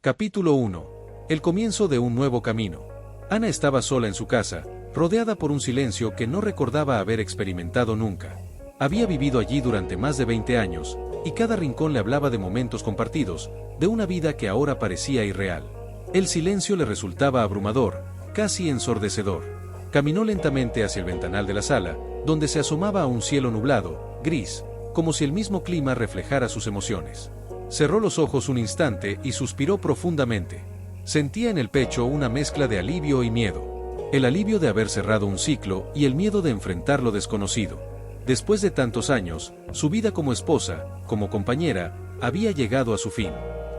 Capítulo 1. El comienzo de un nuevo camino. Ana estaba sola en su casa, rodeada por un silencio que no recordaba haber experimentado nunca. Había vivido allí durante más de 20 años, y cada rincón le hablaba de momentos compartidos, de una vida que ahora parecía irreal. El silencio le resultaba abrumador, casi ensordecedor. Caminó lentamente hacia el ventanal de la sala, donde se asomaba a un cielo nublado, gris, como si el mismo clima reflejara sus emociones. Cerró los ojos un instante y suspiró profundamente. Sentía en el pecho una mezcla de alivio y miedo. El alivio de haber cerrado un ciclo y el miedo de enfrentar lo desconocido. Después de tantos años, su vida como esposa, como compañera, había llegado a su fin.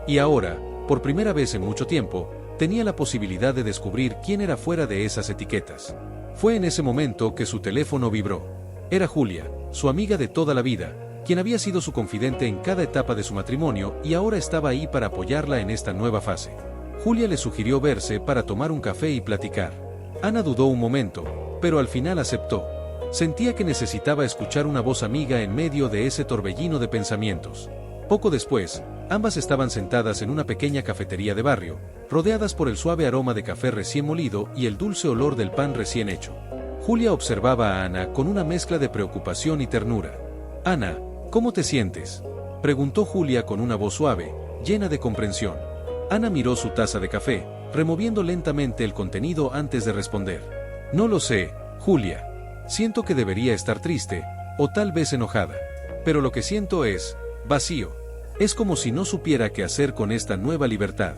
Y ahora, por primera vez en mucho tiempo, tenía la posibilidad de descubrir quién era fuera de esas etiquetas. Fue en ese momento que su teléfono vibró. Era Julia, su amiga de toda la vida, quien había sido su confidente en cada etapa de su matrimonio y ahora estaba ahí para apoyarla en esta nueva fase. Julia le sugirió verse para tomar un café y platicar. Ana dudó un momento, pero al final aceptó. Sentía que necesitaba escuchar una voz amiga en medio de ese torbellino de pensamientos. Poco después, ambas estaban sentadas en una pequeña cafetería de barrio, rodeadas por el suave aroma de café recién molido y el dulce olor del pan recién hecho. Julia observaba a Ana con una mezcla de preocupación y ternura. «Ana, ¿cómo te sientes?», preguntó Julia con una voz suave, llena de comprensión. Ana miró su taza de café, removiendo lentamente el contenido antes de responder. «No lo sé, Julia. Siento que debería estar triste, o tal vez enojada. Pero lo que siento es vacío. Es como si no supiera qué hacer con esta nueva libertad».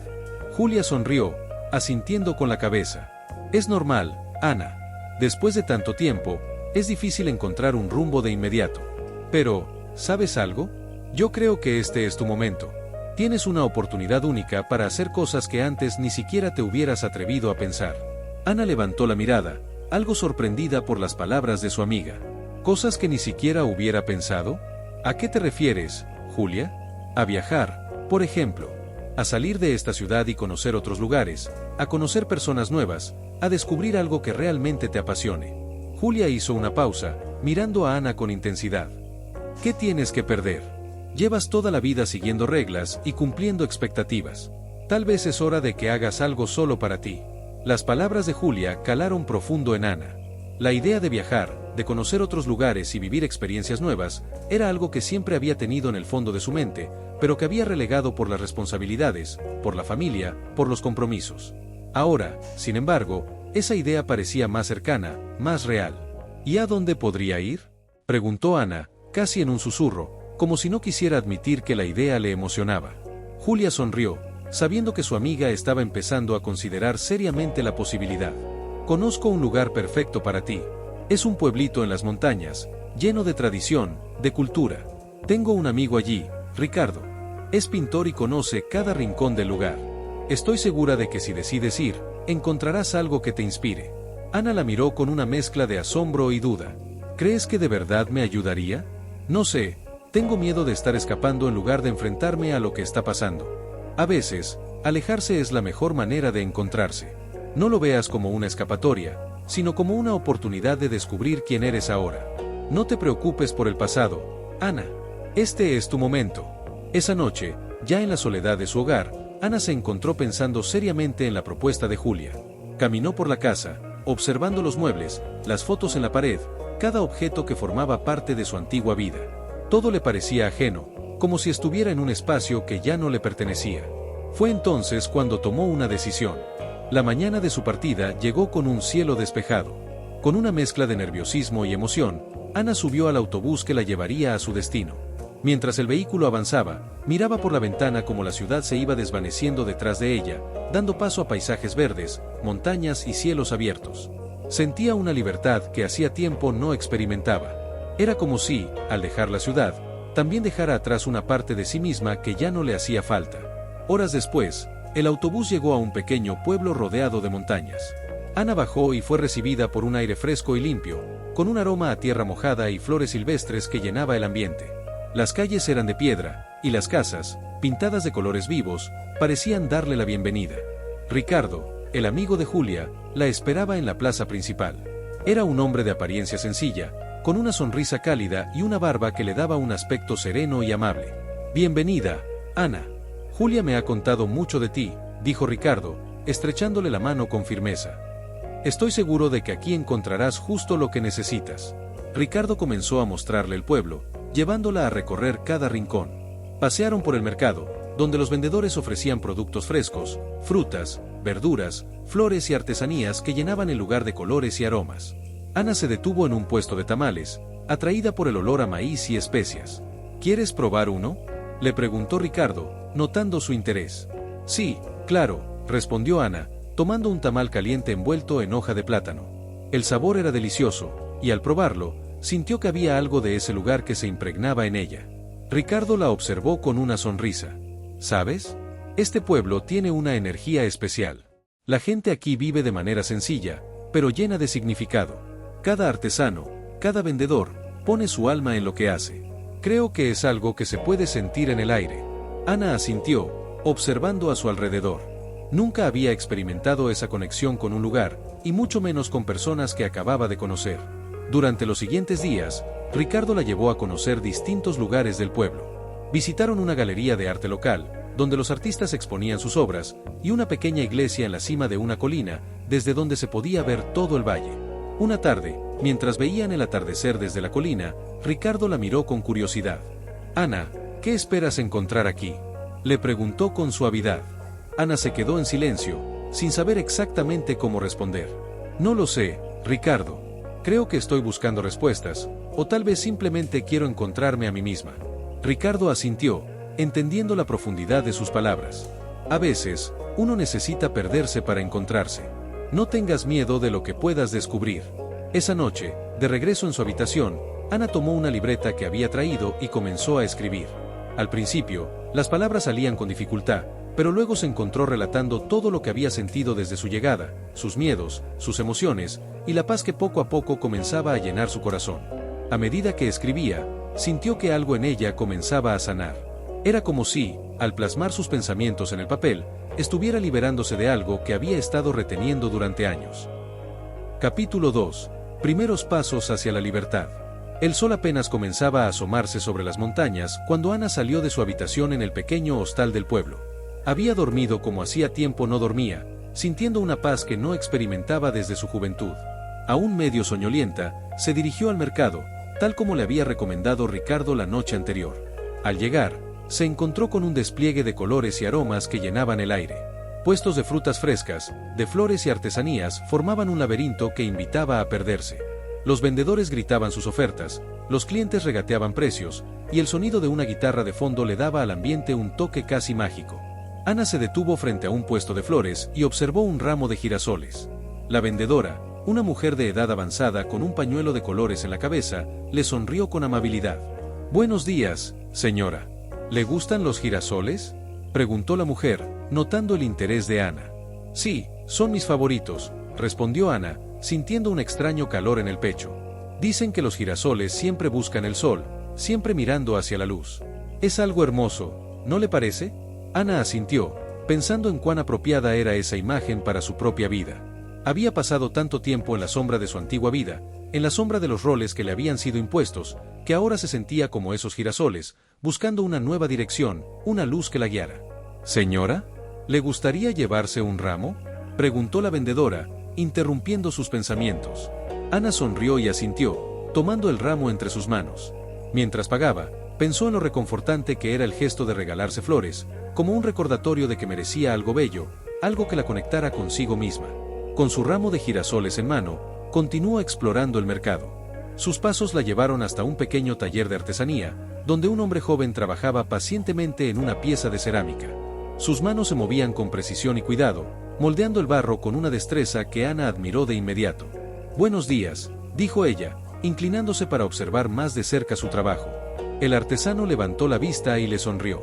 Julia sonrió, asintiendo con la cabeza. «Es normal, Ana. Después de tanto tiempo, es difícil encontrar un rumbo de inmediato. Pero, ¿sabes algo? Yo creo que este es tu momento. Tienes una oportunidad única para hacer cosas que antes ni siquiera te hubieras atrevido a pensar». Ana levantó la mirada, algo sorprendida por las palabras de su amiga. ¿Cosas que ni siquiera hubiera pensado? ¿A qué te refieres, Julia? A viajar, por ejemplo. A salir de esta ciudad y conocer otros lugares, a conocer personas nuevas, a descubrir algo que realmente te apasione. Julia hizo una pausa, mirando a Ana con intensidad. ¿Qué tienes que perder? Llevas toda la vida siguiendo reglas y cumpliendo expectativas. Tal vez es hora de que hagas algo solo para ti. Las palabras de Julia calaron profundo en Ana. La idea de viajar, de conocer otros lugares y vivir experiencias nuevas, era algo que siempre había tenido en el fondo de su mente, pero que había relegado por las responsabilidades, por la familia, por los compromisos. Ahora, sin embargo, esa idea parecía más cercana, más real. ¿Y a dónde podría ir?, preguntó Ana, casi en un susurro, como si no quisiera admitir que la idea le emocionaba. Julia sonrió, sabiendo que su amiga estaba empezando a considerar seriamente la posibilidad. «Conozco un lugar perfecto para ti. Es un pueblito en las montañas, lleno de tradición, de cultura. Tengo un amigo allí, Ricardo. Es pintor y conoce cada rincón del lugar. Estoy segura de que si decides ir, encontrarás algo que te inspire». Ana la miró con una mezcla de asombro y duda. «¿Crees que de verdad me ayudaría? No sé, tengo miedo de estar escapando en lugar de enfrentarme a lo que está pasando. A veces, alejarse es la mejor manera de encontrarse. No lo veas como una escapatoria, sino como una oportunidad de descubrir quién eres ahora. No te preocupes por el pasado, Ana. Este es tu momento». Esa noche, ya en la soledad de su hogar, Ana se encontró pensando seriamente en la propuesta de Julia. Caminó por la casa, observando los muebles, las fotos en la pared, cada objeto que formaba parte de su antigua vida. Todo le parecía ajeno, como si estuviera en un espacio que ya no le pertenecía. Fue entonces cuando tomó una decisión. La mañana de su partida llegó con un cielo despejado. Con una mezcla de nerviosismo y emoción, Ana subió al autobús que la llevaría a su destino. Mientras el vehículo avanzaba, miraba por la ventana cómo la ciudad se iba desvaneciendo detrás de ella, dando paso a paisajes verdes, montañas y cielos abiertos. Sentía una libertad que hacía tiempo no experimentaba. Era como si, al dejar la ciudad, también dejara atrás una parte de sí misma que ya no le hacía falta. Horas después, el autobús llegó a un pequeño pueblo rodeado de montañas. Ana bajó y fue recibida por un aire fresco y limpio, con un aroma a tierra mojada y flores silvestres que llenaba el ambiente. Las calles eran de piedra, y las casas, pintadas de colores vivos, parecían darle la bienvenida. Ricardo, el amigo de Julia, la esperaba en la plaza principal. Era un hombre de apariencia sencilla, con una sonrisa cálida y una barba que le daba un aspecto sereno y amable. «Bienvenida, Ana». Julia me ha contado mucho de ti, dijo Ricardo, estrechándole la mano con firmeza. Estoy seguro de que aquí encontrarás justo lo que necesitas. Ricardo comenzó a mostrarle el pueblo, llevándola a recorrer cada rincón. Pasearon por el mercado, donde los vendedores ofrecían productos frescos, frutas, verduras, flores y artesanías que llenaban el lugar de colores y aromas. Ana se detuvo en un puesto de tamales, atraída por el olor a maíz y especias. ¿Quieres probar uno?, le preguntó Ricardo, notando su interés. Sí, claro, respondió Ana, tomando un tamal caliente envuelto en hoja de plátano. El sabor era delicioso, y al probarlo, sintió que había algo de ese lugar que se impregnaba en ella. Ricardo la observó con una sonrisa. ¿Sabes? Este pueblo tiene una energía especial. La gente aquí vive de manera sencilla, pero llena de significado. Cada artesano, cada vendedor, pone su alma en lo que hace. Creo que es algo que se puede sentir en el aire. Ana asintió, observando a su alrededor. Nunca había experimentado esa conexión con un lugar, y mucho menos con personas que acababa de conocer. Durante los siguientes días, Ricardo la llevó a conocer distintos lugares del pueblo. Visitaron una galería de arte local, donde los artistas exponían sus obras, y una pequeña iglesia en la cima de una colina, desde donde se podía ver todo el valle. Una tarde, mientras veían el atardecer desde la colina, Ricardo la miró con curiosidad. «Ana, ¿qué esperas encontrar aquí?», le preguntó con suavidad. Ana se quedó en silencio, sin saber exactamente cómo responder. «No lo sé, Ricardo. Creo que estoy buscando respuestas, o tal vez simplemente quiero encontrarme a mí misma». Ricardo asintió, entendiendo la profundidad de sus palabras. A veces, uno necesita perderse para encontrarse. No tengas miedo de lo que puedas descubrir. Esa noche, de regreso en su habitación, Ana tomó una libreta que había traído y comenzó a escribir. Al principio, las palabras salían con dificultad, pero luego se encontró relatando todo lo que había sentido desde su llegada, sus miedos, sus emociones, y la paz que poco a poco comenzaba a llenar su corazón. A medida que escribía, sintió que algo en ella comenzaba a sanar. Era como si, al plasmar sus pensamientos en el papel, estuviera liberándose de algo que había estado reteniendo durante años. Capítulo 2. Primeros pasos hacia la libertad. El sol apenas comenzaba a asomarse sobre las montañas cuando Ana salió de su habitación en el pequeño hostal del pueblo. Había dormido como hacía tiempo no dormía, sintiendo una paz que no experimentaba desde su juventud. Aún medio soñolienta, se dirigió al mercado, tal como le había recomendado Ricardo la noche anterior. Al llegar, se encontró con un despliegue de colores y aromas que llenaban el aire. Puestos de frutas frescas, de flores y artesanías formaban un laberinto que invitaba a perderse. Los vendedores gritaban sus ofertas, los clientes regateaban precios, y el sonido de una guitarra de fondo le daba al ambiente un toque casi mágico. Ana se detuvo frente a un puesto de flores y observó un ramo de girasoles. La vendedora, una mujer de edad avanzada con un pañuelo de colores en la cabeza, le sonrió con amabilidad. «Buenos días, señora. ¿Le gustan los girasoles?», preguntó la mujer, notando el interés de Ana. «Sí, son mis favoritos», respondió Ana, sintiendo un extraño calor en el pecho. «Dicen que los girasoles siempre buscan el sol, siempre mirando hacia la luz. Es algo hermoso, ¿no le parece?». Ana asintió, pensando en cuán apropiada era esa imagen para su propia vida. Había pasado tanto tiempo en la sombra de su antigua vida, en la sombra de los roles que le habían sido impuestos, que ahora se sentía como esos girasoles, buscando una nueva dirección, una luz que la guiara. «Señora, ¿le gustaría llevarse un ramo?», preguntó la vendedora, interrumpiendo sus pensamientos. Ana sonrió y asintió, tomando el ramo entre sus manos. Mientras pagaba, pensó en lo reconfortante que era el gesto de regalarse flores, como un recordatorio de que merecía algo bello, algo que la conectara consigo misma. Con su ramo de girasoles en mano, continuó explorando el mercado. Sus pasos la llevaron hasta un pequeño taller de artesanía, donde un hombre joven trabajaba pacientemente en una pieza de cerámica. Sus manos se movían con precisión y cuidado, moldeando el barro con una destreza que Ana admiró de inmediato. «Buenos días», dijo ella, inclinándose para observar más de cerca su trabajo. El artesano levantó la vista y le sonrió.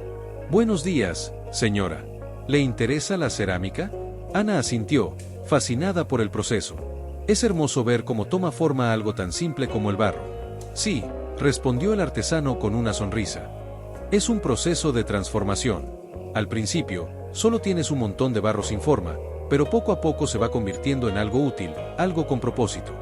«Buenos días, señora. ¿Le interesa la cerámica?». Ana asintió, fascinada por el proceso. «Es hermoso ver cómo toma forma algo tan simple como el barro». «Sí», respondió el artesano con una sonrisa. «Es un proceso de transformación. Al principio, solo tienes un montón de barro sin forma, pero poco a poco se va convirtiendo en algo útil, algo con propósito».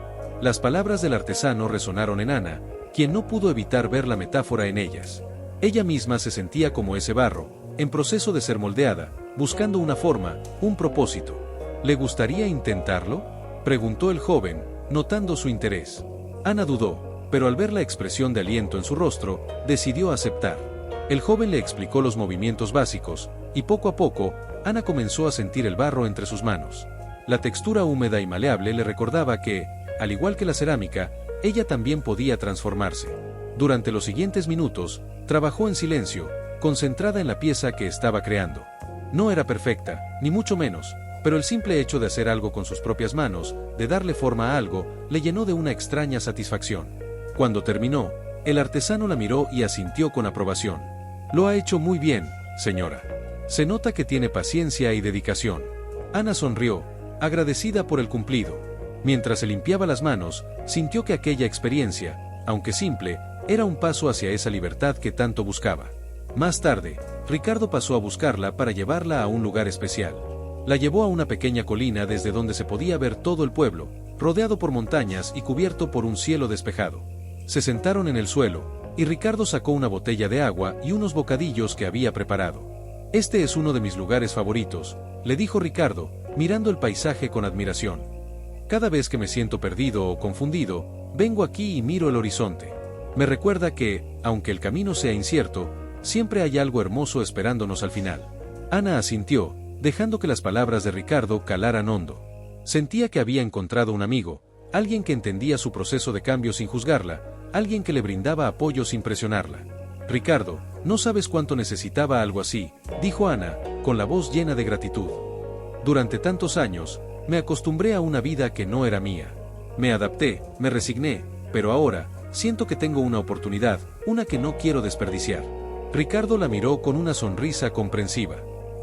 Las palabras del artesano resonaron en Ana, quien no pudo evitar ver la metáfora en ellas. Ella misma se sentía como ese barro, en proceso de ser moldeada, buscando una forma, un propósito. ¿Le gustaría intentarlo?, preguntó el joven, notando su interés. Ana dudó, pero al ver la expresión de aliento en su rostro, decidió aceptar. El joven le explicó los movimientos básicos, y poco a poco, Ana comenzó a sentir el barro entre sus manos. La textura húmeda y maleable le recordaba que, al igual que la cerámica, ella también podía transformarse. Durante los siguientes minutos, trabajó en silencio, concentrada en la pieza que estaba creando. No era perfecta, ni mucho menos, pero el simple hecho de hacer algo con sus propias manos, de darle forma a algo, le llenó de una extraña satisfacción. Cuando terminó, el artesano la miró y asintió con aprobación. «Lo ha hecho muy bien, señora. Se nota que tiene paciencia y dedicación». Ana sonrió, agradecida por el cumplido. Mientras se limpiaba las manos, sintió que aquella experiencia, aunque simple, era un paso hacia esa libertad que tanto buscaba. Más tarde, Ricardo pasó a buscarla para llevarla a un lugar especial. La llevó a una pequeña colina desde donde se podía ver todo el pueblo, rodeado por montañas y cubierto por un cielo despejado. Se sentaron en el suelo, y Ricardo sacó una botella de agua y unos bocadillos que había preparado. «Este es uno de mis lugares favoritos», le dijo Ricardo, mirando el paisaje con admiración. «Cada vez que me siento perdido o confundido, vengo aquí y miro el horizonte. Me recuerda que, aunque el camino sea incierto, siempre hay algo hermoso esperándonos al final». Ana asintió, dejando que las palabras de Ricardo calaran hondo. Sentía que había encontrado un amigo, alguien que entendía su proceso de cambio sin juzgarla, alguien que le brindaba apoyo sin presionarla. «Ricardo, no sabes cuánto necesitaba algo así», dijo Ana, con la voz llena de gratitud. «Durante tantos años, me acostumbré a una vida que no era mía. Me adapté, me resigné, pero ahora, siento que tengo una oportunidad, una que no quiero desperdiciar». Ricardo la miró con una sonrisa comprensiva.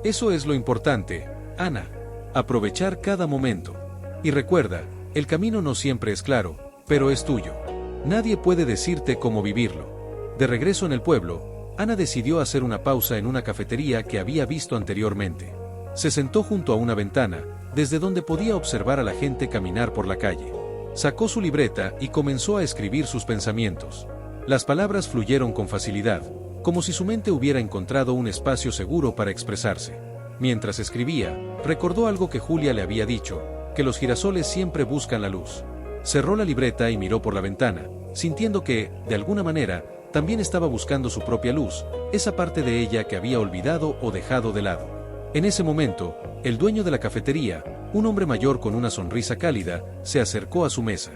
«Eso es lo importante, Ana. Aprovechar cada momento. Y recuerda, el camino no siempre es claro, pero es tuyo. Nadie puede decirte cómo vivirlo». De regreso en el pueblo, Ana decidió hacer una pausa en una cafetería que había visto anteriormente. Se sentó junto a una ventana, desde donde podía observar a la gente caminar por la calle. Sacó su libreta y comenzó a escribir sus pensamientos. Las palabras fluyeron con facilidad, como si su mente hubiera encontrado un espacio seguro para expresarse. Mientras escribía, recordó algo que Julia le había dicho, que los girasoles siempre buscan la luz. Cerró la libreta y miró por la ventana, sintiendo que, de alguna manera, también estaba buscando su propia luz, esa parte de ella que había olvidado o dejado de lado. En ese momento, el dueño de la cafetería, un hombre mayor con una sonrisa cálida, se acercó a su mesa.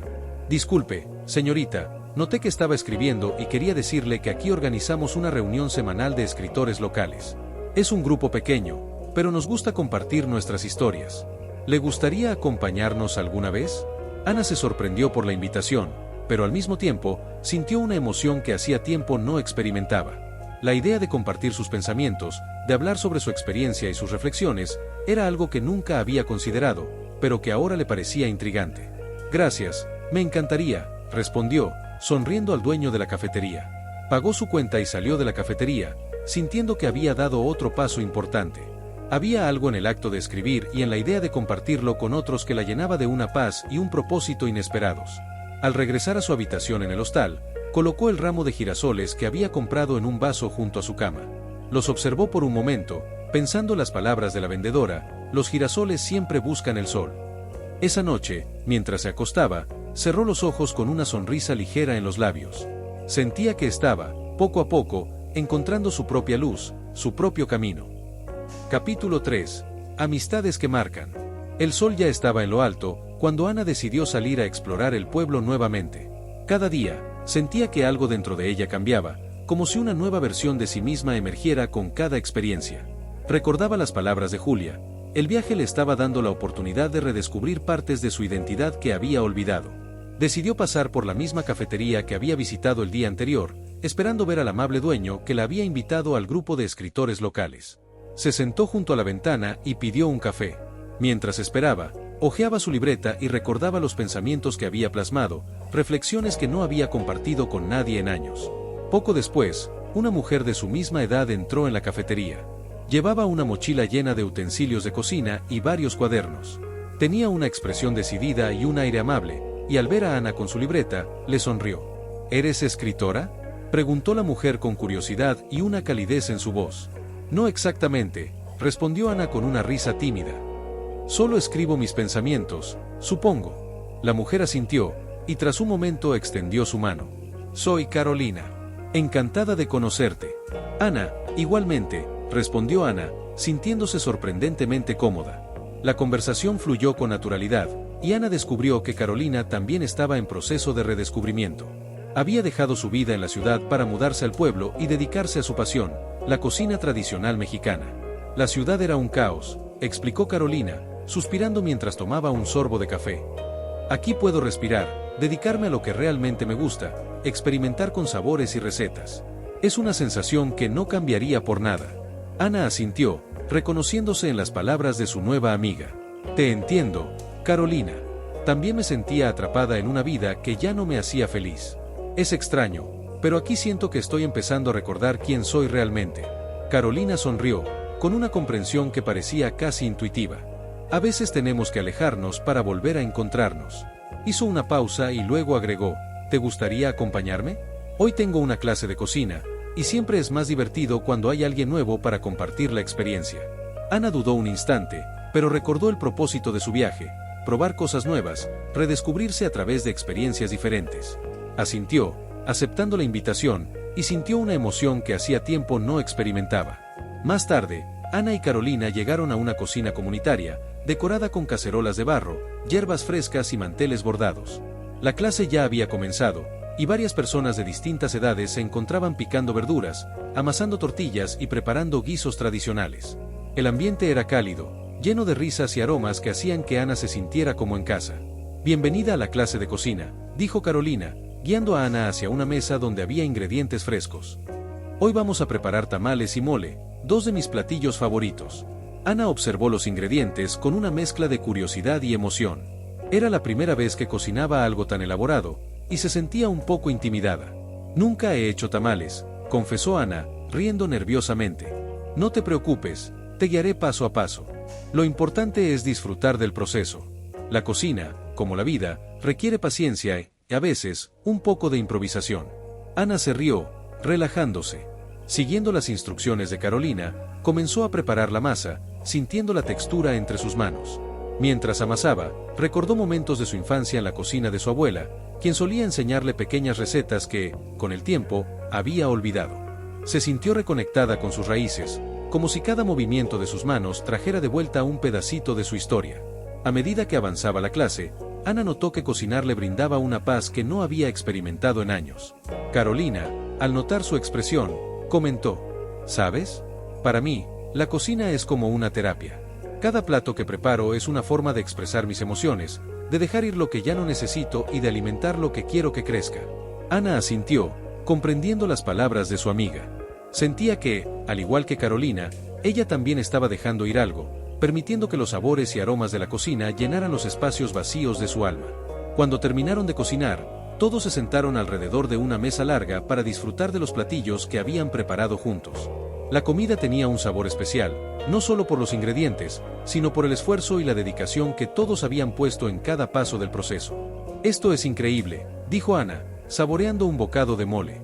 «Disculpe, señorita, noté que estaba escribiendo y quería decirle que aquí organizamos una reunión semanal de escritores locales. Es un grupo pequeño, pero nos gusta compartir nuestras historias. ¿Le gustaría acompañarnos alguna vez?». Ana se sorprendió por la invitación, pero al mismo tiempo, sintió una emoción que hacía tiempo no experimentaba. La idea de compartir sus pensamientos, de hablar sobre su experiencia y sus reflexiones, era algo que nunca había considerado, pero que ahora le parecía intrigante. «Gracias, me encantaría», respondió, sonriendo al dueño de la cafetería. Pagó su cuenta y salió de la cafetería, sintiendo que había dado otro paso importante. Había algo en el acto de escribir y en la idea de compartirlo con otros que la llenaba de una paz y un propósito inesperados. Al regresar a su habitación en el hostal, colocó el ramo de girasoles que había comprado en un vaso junto a su cama. Los observó por un momento, pensando las palabras de la vendedora: «Los girasoles siempre buscan el sol». Esa noche, mientras se acostaba, cerró los ojos con una sonrisa ligera en los labios. Sentía que estaba, poco a poco, encontrando su propia luz, su propio camino. Capítulo 3. Amistades que marcan. El sol ya estaba en lo alto, cuando Ana decidió salir a explorar el pueblo nuevamente. Cada día, sentía que algo dentro de ella cambiaba, como si una nueva versión de sí misma emergiera con cada experiencia. Recordaba las palabras de Julia. El viaje le estaba dando la oportunidad de redescubrir partes de su identidad que había olvidado. Decidió pasar por la misma cafetería que había visitado el día anterior, esperando ver al amable dueño que la había invitado al grupo de escritores locales. Se sentó junto a la ventana y pidió un café. Mientras esperaba, hojeaba su libreta y recordaba los pensamientos que había plasmado, reflexiones que no había compartido con nadie en años. Poco después, una mujer de su misma edad entró en la cafetería. Llevaba una mochila llena de utensilios de cocina y varios cuadernos. Tenía una expresión decidida y un aire amable, y al ver a Ana con su libreta, le sonrió. «¿Eres escritora?», preguntó la mujer con curiosidad y una calidez en su voz. No exactamente, respondió Ana con una risa tímida. Solo escribo mis pensamientos, supongo. La mujer asintió, y tras un momento extendió su mano. Soy Carolina. Encantada de conocerte. Ana, igualmente, respondió Ana, sintiéndose sorprendentemente cómoda. La conversación fluyó con naturalidad, y Ana descubrió que Carolina también estaba en proceso de redescubrimiento. Había dejado su vida en la ciudad para mudarse al pueblo y dedicarse a su pasión, la cocina tradicional mexicana. La ciudad era un caos, explicó Carolina, suspirando mientras tomaba un sorbo de café. Aquí puedo respirar, dedicarme a lo que realmente me gusta, experimentar con sabores y recetas. Es una sensación que no cambiaría por nada. Ana asintió, reconociéndose en las palabras de su nueva amiga. Te entiendo, Carolina. También me sentía atrapada en una vida que ya no me hacía feliz. Es extraño, pero aquí siento que estoy empezando a recordar quién soy realmente. Carolina sonrió, con una comprensión que parecía casi intuitiva. A veces tenemos que alejarnos para volver a encontrarnos. Hizo una pausa y luego agregó, ¿te gustaría acompañarme? Hoy tengo una clase de cocina, y siempre es más divertido cuando hay alguien nuevo para compartir la experiencia. Ana dudó un instante, pero recordó el propósito de su viaje, probar cosas nuevas, redescubrirse a través de experiencias diferentes. Asintió, aceptando la invitación, y sintió una emoción que hacía tiempo no experimentaba. Más tarde, Ana y Carolina llegaron a una cocina comunitaria, decorada con cacerolas de barro, hierbas frescas y manteles bordados. La clase ya había comenzado, y varias personas de distintas edades se encontraban picando verduras, amasando tortillas y preparando guisos tradicionales. El ambiente era cálido, lleno de risas y aromas que hacían que Ana se sintiera como en casa. Bienvenida a la clase de cocina, dijo Carolina, guiando a Ana hacia una mesa donde había ingredientes frescos. Hoy vamos a preparar tamales y mole, dos de mis platillos favoritos. Ana observó los ingredientes con una mezcla de curiosidad y emoción. Era la primera vez que cocinaba algo tan elaborado, y se sentía un poco intimidada. Nunca he hecho tamales, confesó Ana, riendo nerviosamente. No te preocupes, te guiaré paso a paso. Lo importante es disfrutar del proceso. La cocina, como la vida, requiere paciencia y, a veces, un poco de improvisación. Ana se rió, relajándose. Siguiendo las instrucciones de Carolina, comenzó a preparar la masa, sintiendo la textura entre sus manos. Mientras amasaba, recordó momentos de su infancia en la cocina de su abuela, quien solía enseñarle pequeñas recetas que, con el tiempo, había olvidado. Se sintió reconectada con sus raíces, como si cada movimiento de sus manos trajera de vuelta un pedacito de su historia. A medida que avanzaba la clase, Ana notó que cocinar le brindaba una paz que no había experimentado en años. Carolina, al notar su expresión, comentó, ¿sabes? Para mí, la cocina es como una terapia. Cada plato que preparo es una forma de expresar mis emociones, de dejar ir lo que ya no necesito y de alimentar lo que quiero que crezca. Ana asintió, comprendiendo las palabras de su amiga. Sentía que, al igual que Carolina, ella también estaba dejando ir algo, permitiendo que los sabores y aromas de la cocina llenaran los espacios vacíos de su alma. Cuando terminaron de cocinar, todos se sentaron alrededor de una mesa larga para disfrutar de los platillos que habían preparado juntos. La comida tenía un sabor especial, no solo por los ingredientes, sino por el esfuerzo y la dedicación que todos habían puesto en cada paso del proceso. Esto es increíble, dijo Ana, saboreando un bocado de mole.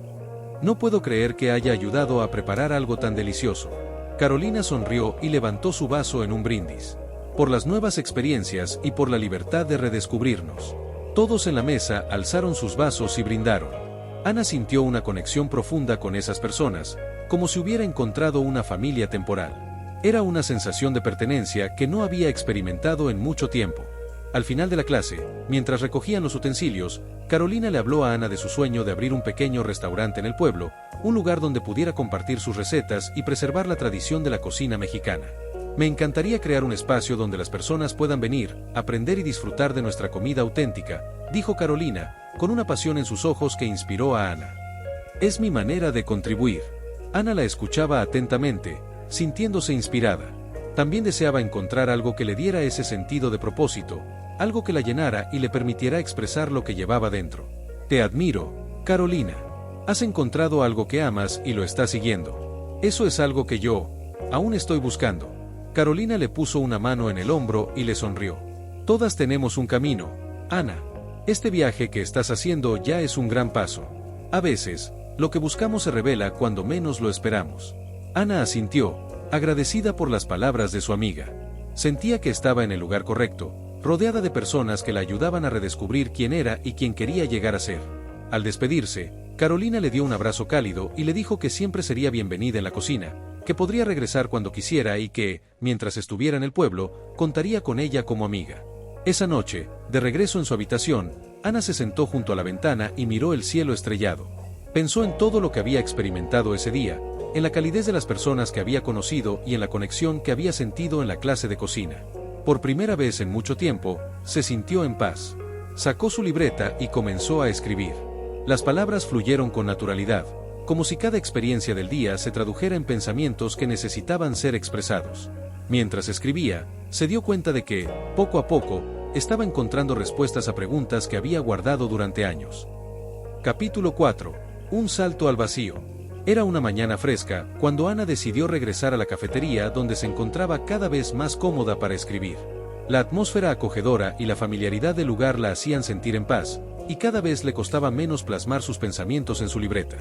No puedo creer que haya ayudado a preparar algo tan delicioso. Carolina sonrió y levantó su vaso en un brindis. Por las nuevas experiencias y por la libertad de redescubrirnos. Todos en la mesa alzaron sus vasos y brindaron. Ana sintió una conexión profunda con esas personas, como si hubiera encontrado una familia temporal. Era una sensación de pertenencia que no había experimentado en mucho tiempo. Al final de la clase, mientras recogían los utensilios, Carolina le habló a Ana de su sueño de abrir un pequeño restaurante en el pueblo, un lugar donde pudiera compartir sus recetas y preservar la tradición de la cocina mexicana. Me encantaría crear un espacio donde las personas puedan venir, aprender y disfrutar de nuestra comida auténtica, dijo Carolina, con una pasión en sus ojos que inspiró a Ana. Es mi manera de contribuir. Ana la escuchaba atentamente, sintiéndose inspirada. También deseaba encontrar algo que le diera ese sentido de propósito, algo que la llenara y le permitiera expresar lo que llevaba dentro. Te admiro, Carolina. Has encontrado algo que amas y lo estás siguiendo. Eso es algo que yo, aún estoy buscando. Carolina le puso una mano en el hombro y le sonrió. Todas tenemos un camino, Ana. Este viaje que estás haciendo ya es un gran paso. A veces, lo que buscamos se revela cuando menos lo esperamos. Ana asintió, agradecida por las palabras de su amiga. Sentía que estaba en el lugar correcto, rodeada de personas que la ayudaban a redescubrir quién era y quién quería llegar a ser. Al despedirse, Carolina le dio un abrazo cálido y le dijo que siempre sería bienvenida en la cocina, que podría regresar cuando quisiera y que, mientras estuviera en el pueblo, contaría con ella como amiga. Esa noche, de regreso en su habitación, Ana se sentó junto a la ventana y miró el cielo estrellado. Pensó en todo lo que había experimentado ese día, en la calidez de las personas que había conocido y en la conexión que había sentido en la clase de cocina. Por primera vez en mucho tiempo, se sintió en paz. Sacó su libreta y comenzó a escribir. Las palabras fluyeron con naturalidad, como si cada experiencia del día se tradujera en pensamientos que necesitaban ser expresados. Mientras escribía, se dio cuenta de que, poco a poco, estaba encontrando respuestas a preguntas que había guardado durante años. Capítulo 4. Un salto al vacío. Era una mañana fresca, cuando Ana decidió regresar a la cafetería donde se encontraba cada vez más cómoda para escribir. La atmósfera acogedora y la familiaridad del lugar la hacían sentir en paz, y cada vez le costaba menos plasmar sus pensamientos en su libreta.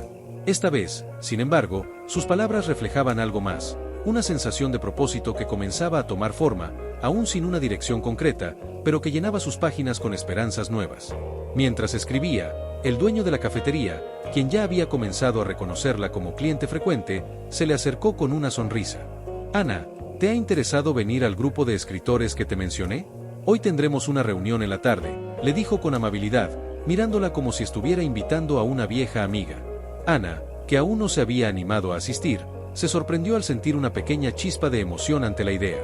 Esta vez, sin embargo, sus palabras reflejaban algo más, una sensación de propósito que comenzaba a tomar forma, aún sin una dirección concreta, pero que llenaba sus páginas con esperanzas nuevas. Mientras escribía, el dueño de la cafetería, quien ya había comenzado a reconocerla como cliente frecuente, se le acercó con una sonrisa. «Ana, ¿te ha interesado venir al grupo de escritores que te mencioné? Hoy tendremos una reunión en la tarde», le dijo con amabilidad, mirándola como si estuviera invitando a una vieja amiga. Ana, que aún no se había animado a asistir, se sorprendió al sentir una pequeña chispa de emoción ante la idea.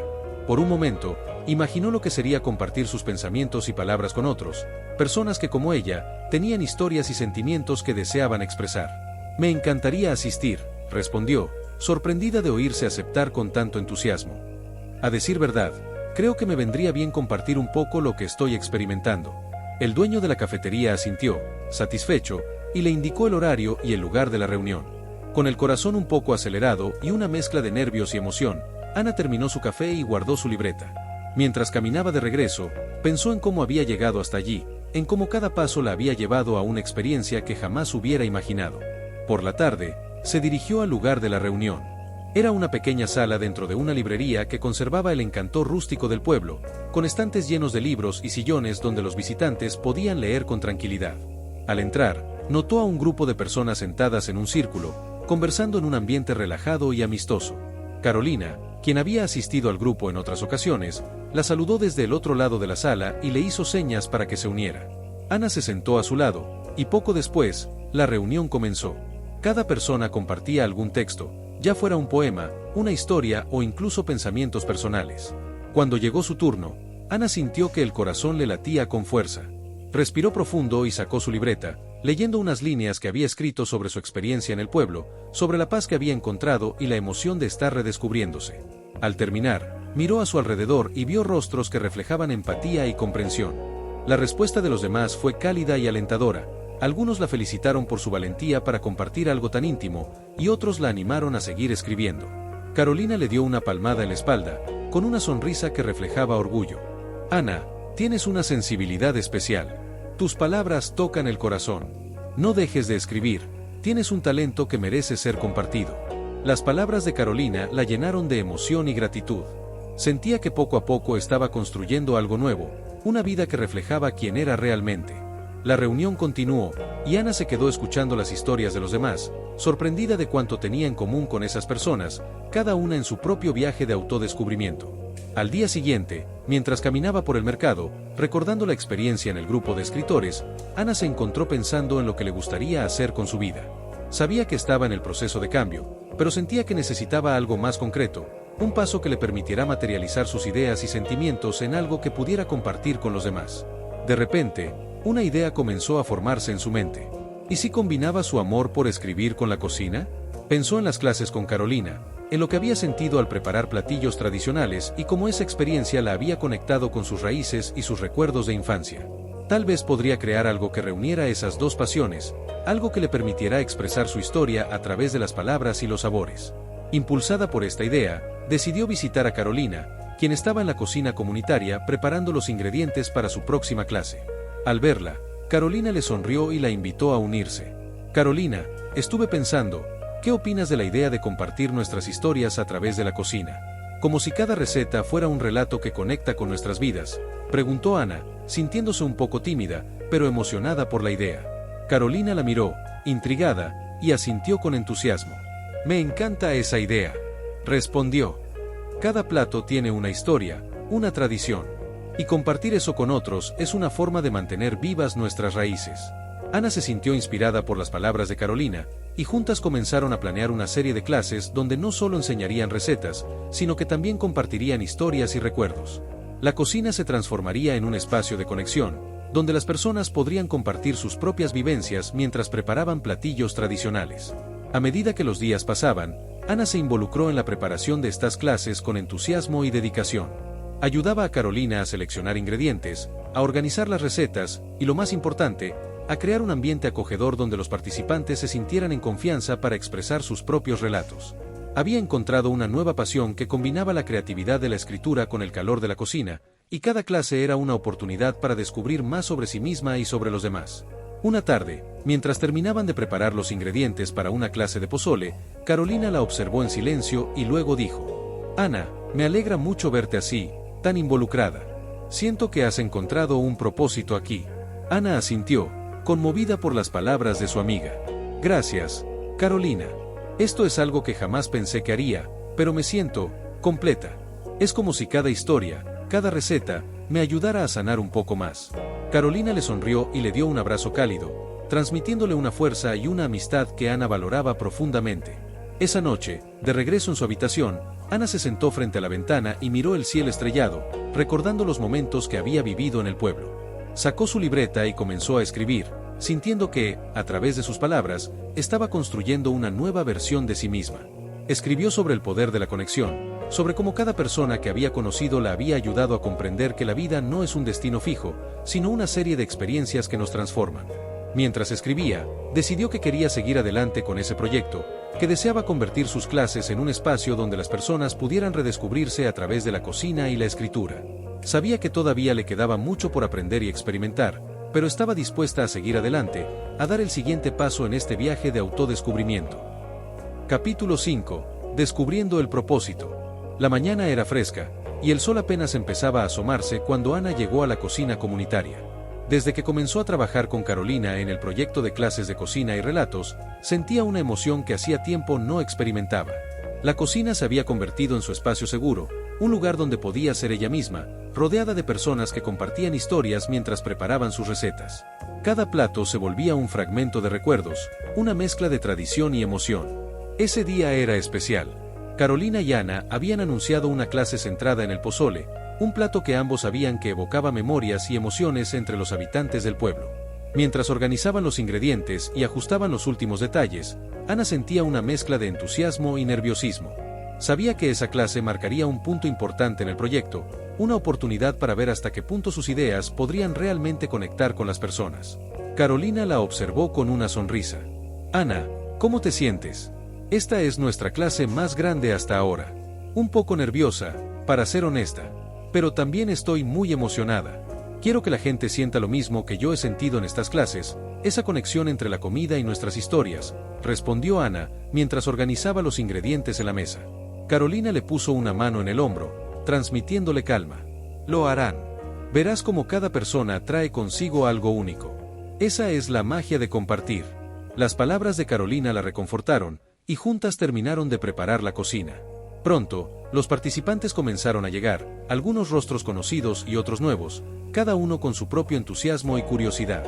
Por un momento, imaginó lo que sería compartir sus pensamientos y palabras con otros, personas que como ella, tenían historias y sentimientos que deseaban expresar. «Me encantaría asistir», respondió, sorprendida de oírse aceptar con tanto entusiasmo. «A decir verdad, creo que me vendría bien compartir un poco lo que estoy experimentando». El dueño de la cafetería asintió, satisfecho, y le indicó el horario y el lugar de la reunión. Con el corazón un poco acelerado y una mezcla de nervios y emoción, Ana terminó su café y guardó su libreta. Mientras caminaba de regreso, pensó en cómo había llegado hasta allí, en cómo cada paso la había llevado a una experiencia que jamás hubiera imaginado. Por la tarde, se dirigió al lugar de la reunión. Era una pequeña sala dentro de una librería que conservaba el encanto rústico del pueblo, con estantes llenos de libros y sillones donde los visitantes podían leer con tranquilidad. Al entrar, notó a un grupo de personas sentadas en un círculo, conversando en un ambiente relajado y amistoso. Carolina, quien había asistido al grupo en otras ocasiones, la saludó desde el otro lado de la sala y le hizo señas para que se uniera. Ana se sentó a su lado, y poco después, la reunión comenzó. Cada persona compartía algún texto, ya fuera un poema, una historia o incluso pensamientos personales. Cuando llegó su turno, Ana sintió que el corazón le latía con fuerza. Respiró profundo y sacó su libreta, leyendo unas líneas que había escrito sobre su experiencia en el pueblo, sobre la paz que había encontrado y la emoción de estar redescubriéndose. Al terminar, miró a su alrededor y vio rostros que reflejaban empatía y comprensión. La respuesta de los demás fue cálida y alentadora. Algunos la felicitaron por su valentía para compartir algo tan íntimo, y otros la animaron a seguir escribiendo. Carolina le dio una palmada en la espalda, con una sonrisa que reflejaba orgullo. «Ana, tienes una sensibilidad especial. Tus palabras tocan el corazón. No dejes de escribir, tienes un talento que merece ser compartido». Las palabras de Carolina la llenaron de emoción y gratitud. Sentía que poco a poco estaba construyendo algo nuevo, una vida que reflejaba quién era realmente. La reunión continuó, y Ana se quedó escuchando las historias de los demás, sorprendida de cuánto tenía en común con esas personas, cada una en su propio viaje de autodescubrimiento. Al día siguiente, mientras caminaba por el mercado, recordando la experiencia en el grupo de escritores, Ana se encontró pensando en lo que le gustaría hacer con su vida. Sabía que estaba en el proceso de cambio, pero sentía que necesitaba algo más concreto, un paso que le permitiera materializar sus ideas y sentimientos en algo que pudiera compartir con los demás. De repente, una idea comenzó a formarse en su mente. ¿Y si combinaba su amor por escribir con la cocina? Pensó en las clases con Carolina, en lo que había sentido al preparar platillos tradicionales y cómo esa experiencia la había conectado con sus raíces y sus recuerdos de infancia. Tal vez podría crear algo que reuniera esas dos pasiones, algo que le permitiera expresar su historia a través de las palabras y los sabores. Impulsada por esta idea, decidió visitar a Carolina, quien estaba en la cocina comunitaria preparando los ingredientes para su próxima clase. Al verla, Carolina le sonrió y la invitó a unirse. «Carolina, estuve pensando, ¿qué opinas de la idea de compartir nuestras historias a través de la cocina? Como si cada receta fuera un relato que conecta con nuestras vidas, preguntó Ana, sintiéndose un poco tímida, pero emocionada por la idea. Carolina la miró, intrigada, y asintió con entusiasmo. Me encanta esa idea, respondió. Cada plato tiene una historia, una tradición. Y compartir eso con otros es una forma de mantener vivas nuestras raíces. Ana se sintió inspirada por las palabras de Carolina, y juntas comenzaron a planear una serie de clases donde no solo enseñarían recetas, sino que también compartirían historias y recuerdos. La cocina se transformaría en un espacio de conexión, donde las personas podrían compartir sus propias vivencias mientras preparaban platillos tradicionales. A medida que los días pasaban, Ana se involucró en la preparación de estas clases con entusiasmo y dedicación. Ayudaba a Carolina a seleccionar ingredientes, a organizar las recetas y, lo más importante, a crear un ambiente acogedor donde los participantes se sintieran en confianza para expresar sus propios relatos. Había encontrado una nueva pasión que combinaba la creatividad de la escritura con el calor de la cocina, y cada clase era una oportunidad para descubrir más sobre sí misma y sobre los demás. Una tarde, mientras terminaban de preparar los ingredientes para una clase de pozole, Carolina la observó en silencio y luego dijo: Ana, me alegra mucho verte así, tan involucrada. Siento que has encontrado un propósito aquí. Ana asintió, conmovida por las palabras de su amiga. Gracias, Carolina. Esto es algo que jamás pensé que haría, pero me siento completa. Es como si cada historia, cada receta, me ayudara a sanar un poco más. Carolina le sonrió y le dio un abrazo cálido, transmitiéndole una fuerza y una amistad que Ana valoraba profundamente. Esa noche, de regreso en su habitación, Ana se sentó frente a la ventana y miró el cielo estrellado, recordando los momentos que había vivido en el pueblo. Sacó su libreta y comenzó a escribir, sintiendo que, a través de sus palabras, estaba construyendo una nueva versión de sí misma. Escribió sobre el poder de la conexión, sobre cómo cada persona que había conocido la había ayudado a comprender que la vida no es un destino fijo, sino una serie de experiencias que nos transforman. Mientras escribía, decidió que quería seguir adelante con ese proyecto, que deseaba convertir sus clases en un espacio donde las personas pudieran redescubrirse a través de la cocina y la escritura. Sabía que todavía le quedaba mucho por aprender y experimentar, pero estaba dispuesta a seguir adelante, a dar el siguiente paso en este viaje de autodescubrimiento. Capítulo 5. Descubriendo el propósito. La mañana era fresca, y el sol apenas empezaba a asomarse cuando Ana llegó a la cocina comunitaria. Desde que comenzó a trabajar con Carolina en el proyecto de clases de cocina y relatos, sentía una emoción que hacía tiempo no experimentaba. La cocina se había convertido en su espacio seguro, un lugar donde podía ser ella misma, rodeada de personas que compartían historias mientras preparaban sus recetas. Cada plato se volvía un fragmento de recuerdos, una mezcla de tradición y emoción. Ese día era especial. Carolina y Ana habían anunciado una clase centrada en el pozole, un plato que ambos sabían que evocaba memorias y emociones entre los habitantes del pueblo. Mientras organizaban los ingredientes y ajustaban los últimos detalles, Ana sentía una mezcla de entusiasmo y nerviosismo. Sabía que esa clase marcaría un punto importante en el proyecto, una oportunidad para ver hasta qué punto sus ideas podrían realmente conectar con las personas. Carolina la observó con una sonrisa. Ana, ¿cómo te sientes? Esta es nuestra clase más grande hasta ahora. Un poco nerviosa, para ser honesta, pero también estoy muy emocionada. Quiero que la gente sienta lo mismo que yo he sentido en estas clases, esa conexión entre la comida y nuestras historias, respondió Ana, mientras organizaba los ingredientes en la mesa. Carolina le puso una mano en el hombro, transmitiéndole calma. Lo harán. Verás cómo cada persona trae consigo algo único. Esa es la magia de compartir. Las palabras de Carolina la reconfortaron, y juntas terminaron de preparar la cocina. Pronto, los participantes comenzaron a llegar, algunos rostros conocidos y otros nuevos, cada uno con su propio entusiasmo y curiosidad.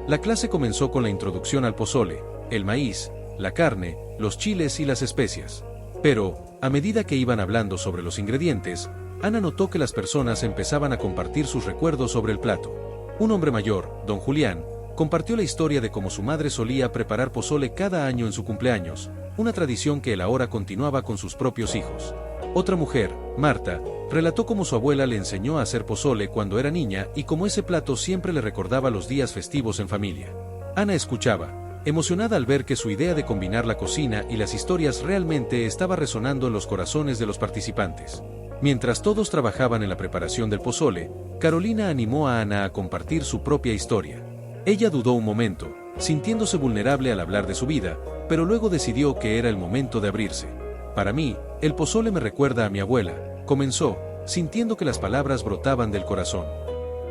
La clase comenzó con la introducción al pozole, el maíz, la carne, los chiles y las especias. Pero, a medida que iban hablando sobre los ingredientes, Ana notó que las personas empezaban a compartir sus recuerdos sobre el plato. Un hombre mayor, don Julián, compartió la historia de cómo su madre solía preparar pozole cada año en su cumpleaños, una tradición que él ahora continuaba con sus propios hijos. Otra mujer, Marta, relató cómo su abuela le enseñó a hacer pozole cuando era niña y cómo ese plato siempre le recordaba los días festivos en familia. Ana escuchaba, emocionada al ver que su idea de combinar la cocina y las historias realmente estaba resonando en los corazones de los participantes. Mientras todos trabajaban en la preparación del pozole, Carolina animó a Ana a compartir su propia historia. Ella dudó un momento, sintiéndose vulnerable al hablar de su vida, pero luego decidió que era el momento de abrirse. Para mí, el pozole me recuerda a mi abuela, comenzó, sintiendo que las palabras brotaban del corazón.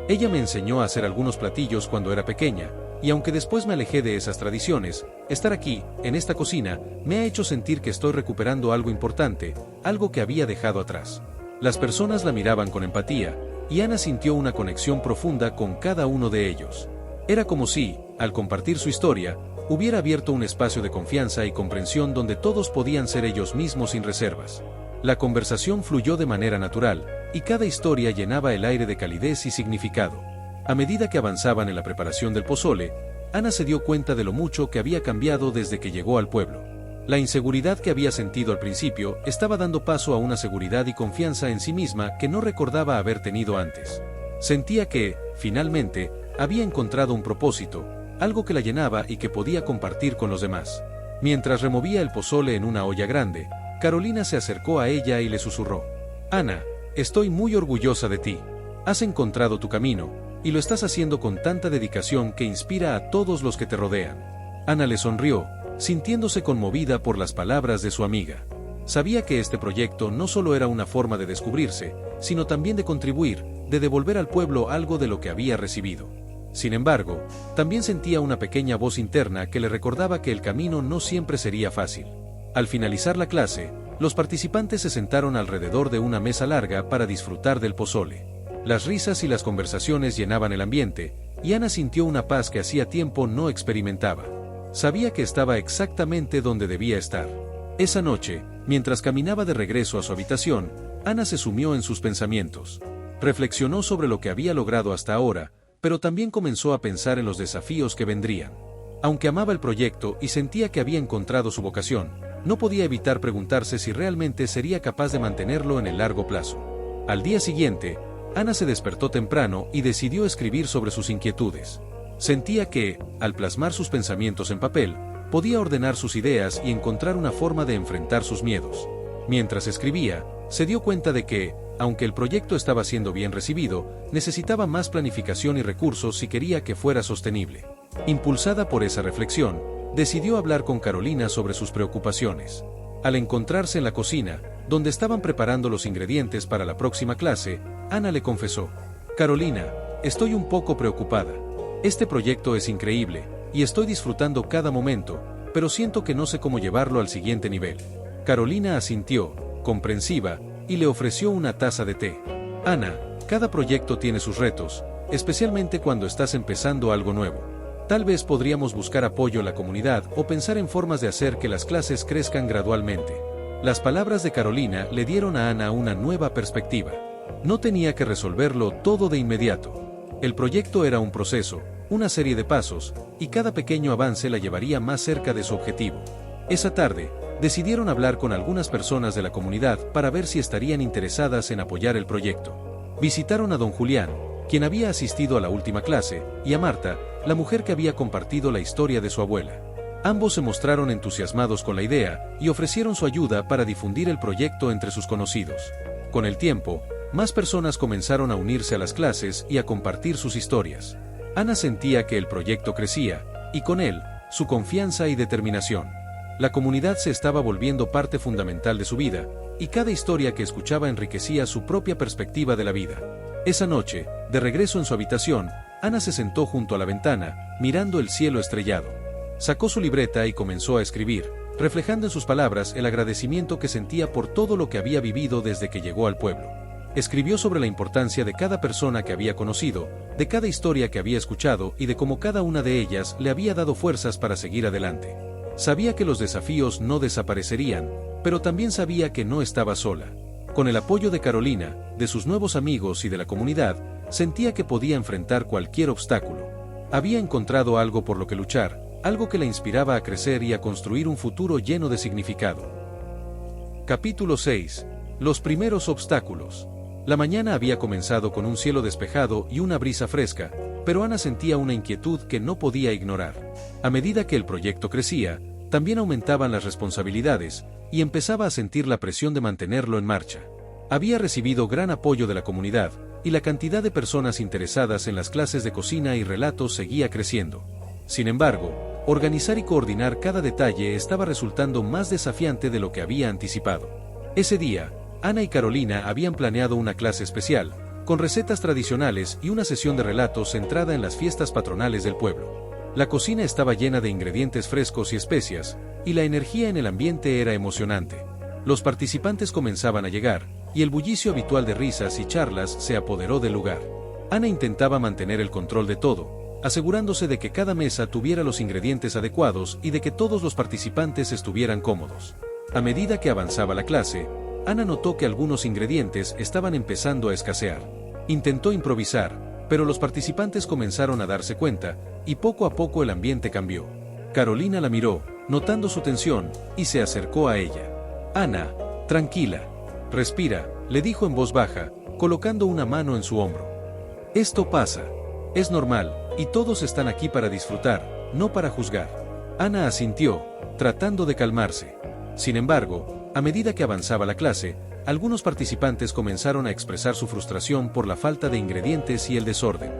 Ella me enseñó a hacer algunos platillos cuando era pequeña, y aunque después me alejé de esas tradiciones, estar aquí, en esta cocina, me ha hecho sentir que estoy recuperando algo importante, algo que había dejado atrás. Las personas la miraban con empatía, y Ana sintió una conexión profunda con cada uno de ellos. Era como si, al compartir su historia, hubiera abierto un espacio de confianza y comprensión donde todos podían ser ellos mismos sin reservas. La conversación fluyó de manera natural, y cada historia llenaba el aire de calidez y significado. A medida que avanzaban en la preparación del pozole, Ana se dio cuenta de lo mucho que había cambiado desde que llegó al pueblo. La inseguridad que había sentido al principio estaba dando paso a una seguridad y confianza en sí misma que no recordaba haber tenido antes. Sentía que, finalmente, había encontrado un propósito, algo que la llenaba y que podía compartir con los demás. Mientras removía el pozole en una olla grande, Carolina se acercó a ella y le susurró: «Ana, estoy muy orgullosa de ti. Has encontrado tu camino, y lo estás haciendo con tanta dedicación que inspira a todos los que te rodean». Ana le sonrió, sintiéndose conmovida por las palabras de su amiga. Sabía que este proyecto no solo era una forma de descubrirse, sino también de contribuir, de devolver al pueblo algo de lo que había recibido. Sin embargo, también sentía una pequeña voz interna que le recordaba que el camino no siempre sería fácil. Al finalizar la clase, los participantes se sentaron alrededor de una mesa larga para disfrutar del pozole. Las risas y las conversaciones llenaban el ambiente, y Ana sintió una paz que hacía tiempo no experimentaba. Sabía que estaba exactamente donde debía estar. Esa noche, mientras caminaba de regreso a su habitación, Ana se sumió en sus pensamientos. Reflexionó sobre lo que había logrado hasta ahora, pero también comenzó a pensar en los desafíos que vendrían. Aunque amaba el proyecto y sentía que había encontrado su vocación, no podía evitar preguntarse si realmente sería capaz de mantenerlo en el largo plazo. Al día siguiente, Ana se despertó temprano y decidió escribir sobre sus inquietudes. Sentía que, al plasmar sus pensamientos en papel, podía ordenar sus ideas y encontrar una forma de enfrentar sus miedos. Mientras escribía, se dio cuenta de que, aunque el proyecto estaba siendo bien recibido, necesitaba más planificación y recursos si quería que fuera sostenible. Impulsada por esa reflexión, decidió hablar con Carolina sobre sus preocupaciones. Al encontrarse en la cocina, donde estaban preparando los ingredientes para la próxima clase, Ana le confesó: «Carolina, estoy un poco preocupada. Este proyecto es increíble, y estoy disfrutando cada momento, pero siento que no sé cómo llevarlo al siguiente nivel». Carolina asintió, comprensiva, y le ofreció una taza de té. «Ana, cada proyecto tiene sus retos, especialmente cuando estás empezando algo nuevo. Tal vez podríamos buscar apoyo en la comunidad o pensar en formas de hacer que las clases crezcan gradualmente». Las palabras de Carolina le dieron a Ana una nueva perspectiva. No tenía que resolverlo todo de inmediato. El proyecto era un proceso, una serie de pasos, y cada pequeño avance la llevaría más cerca de su objetivo. Esa tarde, decidieron hablar con algunas personas de la comunidad para ver si estarían interesadas en apoyar el proyecto. Visitaron a don Julián, quien había asistido a la última clase, y a Marta, la mujer que había compartido la historia de su abuela. Ambos se mostraron entusiasmados con la idea y ofrecieron su ayuda para difundir el proyecto entre sus conocidos. Con el tiempo, más personas comenzaron a unirse a las clases y a compartir sus historias. Ana sentía que el proyecto crecía, y con él, su confianza y determinación. La comunidad se estaba volviendo parte fundamental de su vida, y cada historia que escuchaba enriquecía su propia perspectiva de la vida. Esa noche, de regreso en su habitación, Ana se sentó junto a la ventana, mirando el cielo estrellado. Sacó su libreta y comenzó a escribir, reflejando en sus palabras el agradecimiento que sentía por todo lo que había vivido desde que llegó al pueblo. Escribió sobre la importancia de cada persona que había conocido, de cada historia que había escuchado y de cómo cada una de ellas le había dado fuerzas para seguir adelante. Sabía que los desafíos no desaparecerían, pero también sabía que no estaba sola. Con el apoyo de Carolina, de sus nuevos amigos y de la comunidad, sentía que podía enfrentar cualquier obstáculo. Había encontrado algo por lo que luchar, algo que la inspiraba a crecer y a construir un futuro lleno de significado. Capítulo 6. Los primeros obstáculos. La mañana había comenzado con un cielo despejado y una brisa fresca, pero Ana sentía una inquietud que no podía ignorar. A medida que el proyecto crecía, también aumentaban las responsabilidades, y empezaba a sentir la presión de mantenerlo en marcha. Había recibido gran apoyo de la comunidad, y la cantidad de personas interesadas en las clases de cocina y relatos seguía creciendo. Sin embargo, organizar y coordinar cada detalle estaba resultando más desafiante de lo que había anticipado. Ese día, Ana y Carolina habían planeado una clase especial, con recetas tradicionales y una sesión de relatos centrada en las fiestas patronales del pueblo. La cocina estaba llena de ingredientes frescos y especias, y la energía en el ambiente era emocionante. Los participantes comenzaban a llegar, y el bullicio habitual de risas y charlas se apoderó del lugar. Ana intentaba mantener el control de todo, asegurándose de que cada mesa tuviera los ingredientes adecuados y de que todos los participantes estuvieran cómodos. A medida que avanzaba la clase, Ana notó que algunos ingredientes estaban empezando a escasear. Intentó improvisar, pero los participantes comenzaron a darse cuenta, y poco a poco el ambiente cambió. Carolina la miró, notando su tensión, y se acercó a ella. «Ana, tranquila. Respira», le dijo en voz baja, colocando una mano en su hombro. «Esto pasa. Es normal, y todos están aquí para disfrutar, no para juzgar». Ana asintió, tratando de calmarse. Sin embargo, a medida que avanzaba la clase, algunos participantes comenzaron a expresar su frustración por la falta de ingredientes y el desorden.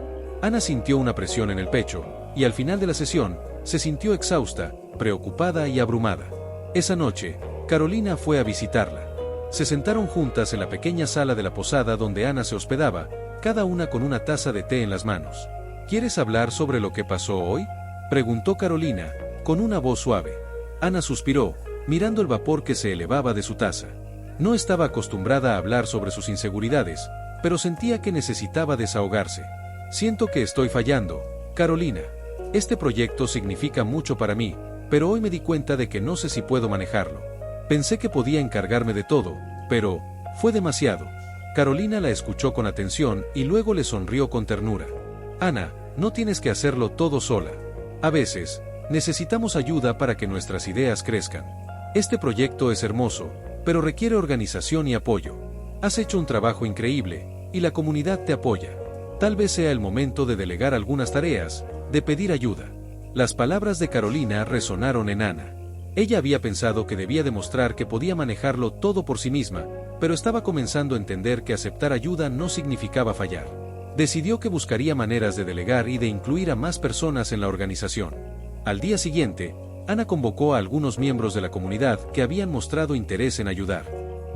Ana sintió una presión en el pecho, y al final de la sesión, se sintió exhausta, preocupada y abrumada. Esa noche, Carolina fue a visitarla. Se sentaron juntas en la pequeña sala de la posada donde Ana se hospedaba, cada una con una taza de té en las manos. «¿Quieres hablar sobre lo que pasó hoy?», preguntó Carolina, con una voz suave. Ana suspiró, mirando el vapor que se elevaba de su taza. No estaba acostumbrada a hablar sobre sus inseguridades, pero sentía que necesitaba desahogarse. «Siento que estoy fallando, Carolina. Este proyecto significa mucho para mí, pero hoy me di cuenta de que no sé si puedo manejarlo. Pensé que podía encargarme de todo, pero fue demasiado». Carolina la escuchó con atención y luego le sonrió con ternura. «Ana, no tienes que hacerlo todo sola. A veces, necesitamos ayuda para que nuestras ideas crezcan. Este proyecto es hermoso, pero requiere organización y apoyo. Has hecho un trabajo increíble, y la comunidad te apoya. Tal vez sea el momento de delegar algunas tareas, de pedir ayuda». Las palabras de Carolina resonaron en Ana. Ella había pensado que debía demostrar que podía manejarlo todo por sí misma, pero estaba comenzando a entender que aceptar ayuda no significaba fallar. Decidió que buscaría maneras de delegar y de incluir a más personas en la organización. Al día siguiente, Ana convocó a algunos miembros de la comunidad que habían mostrado interés en ayudar.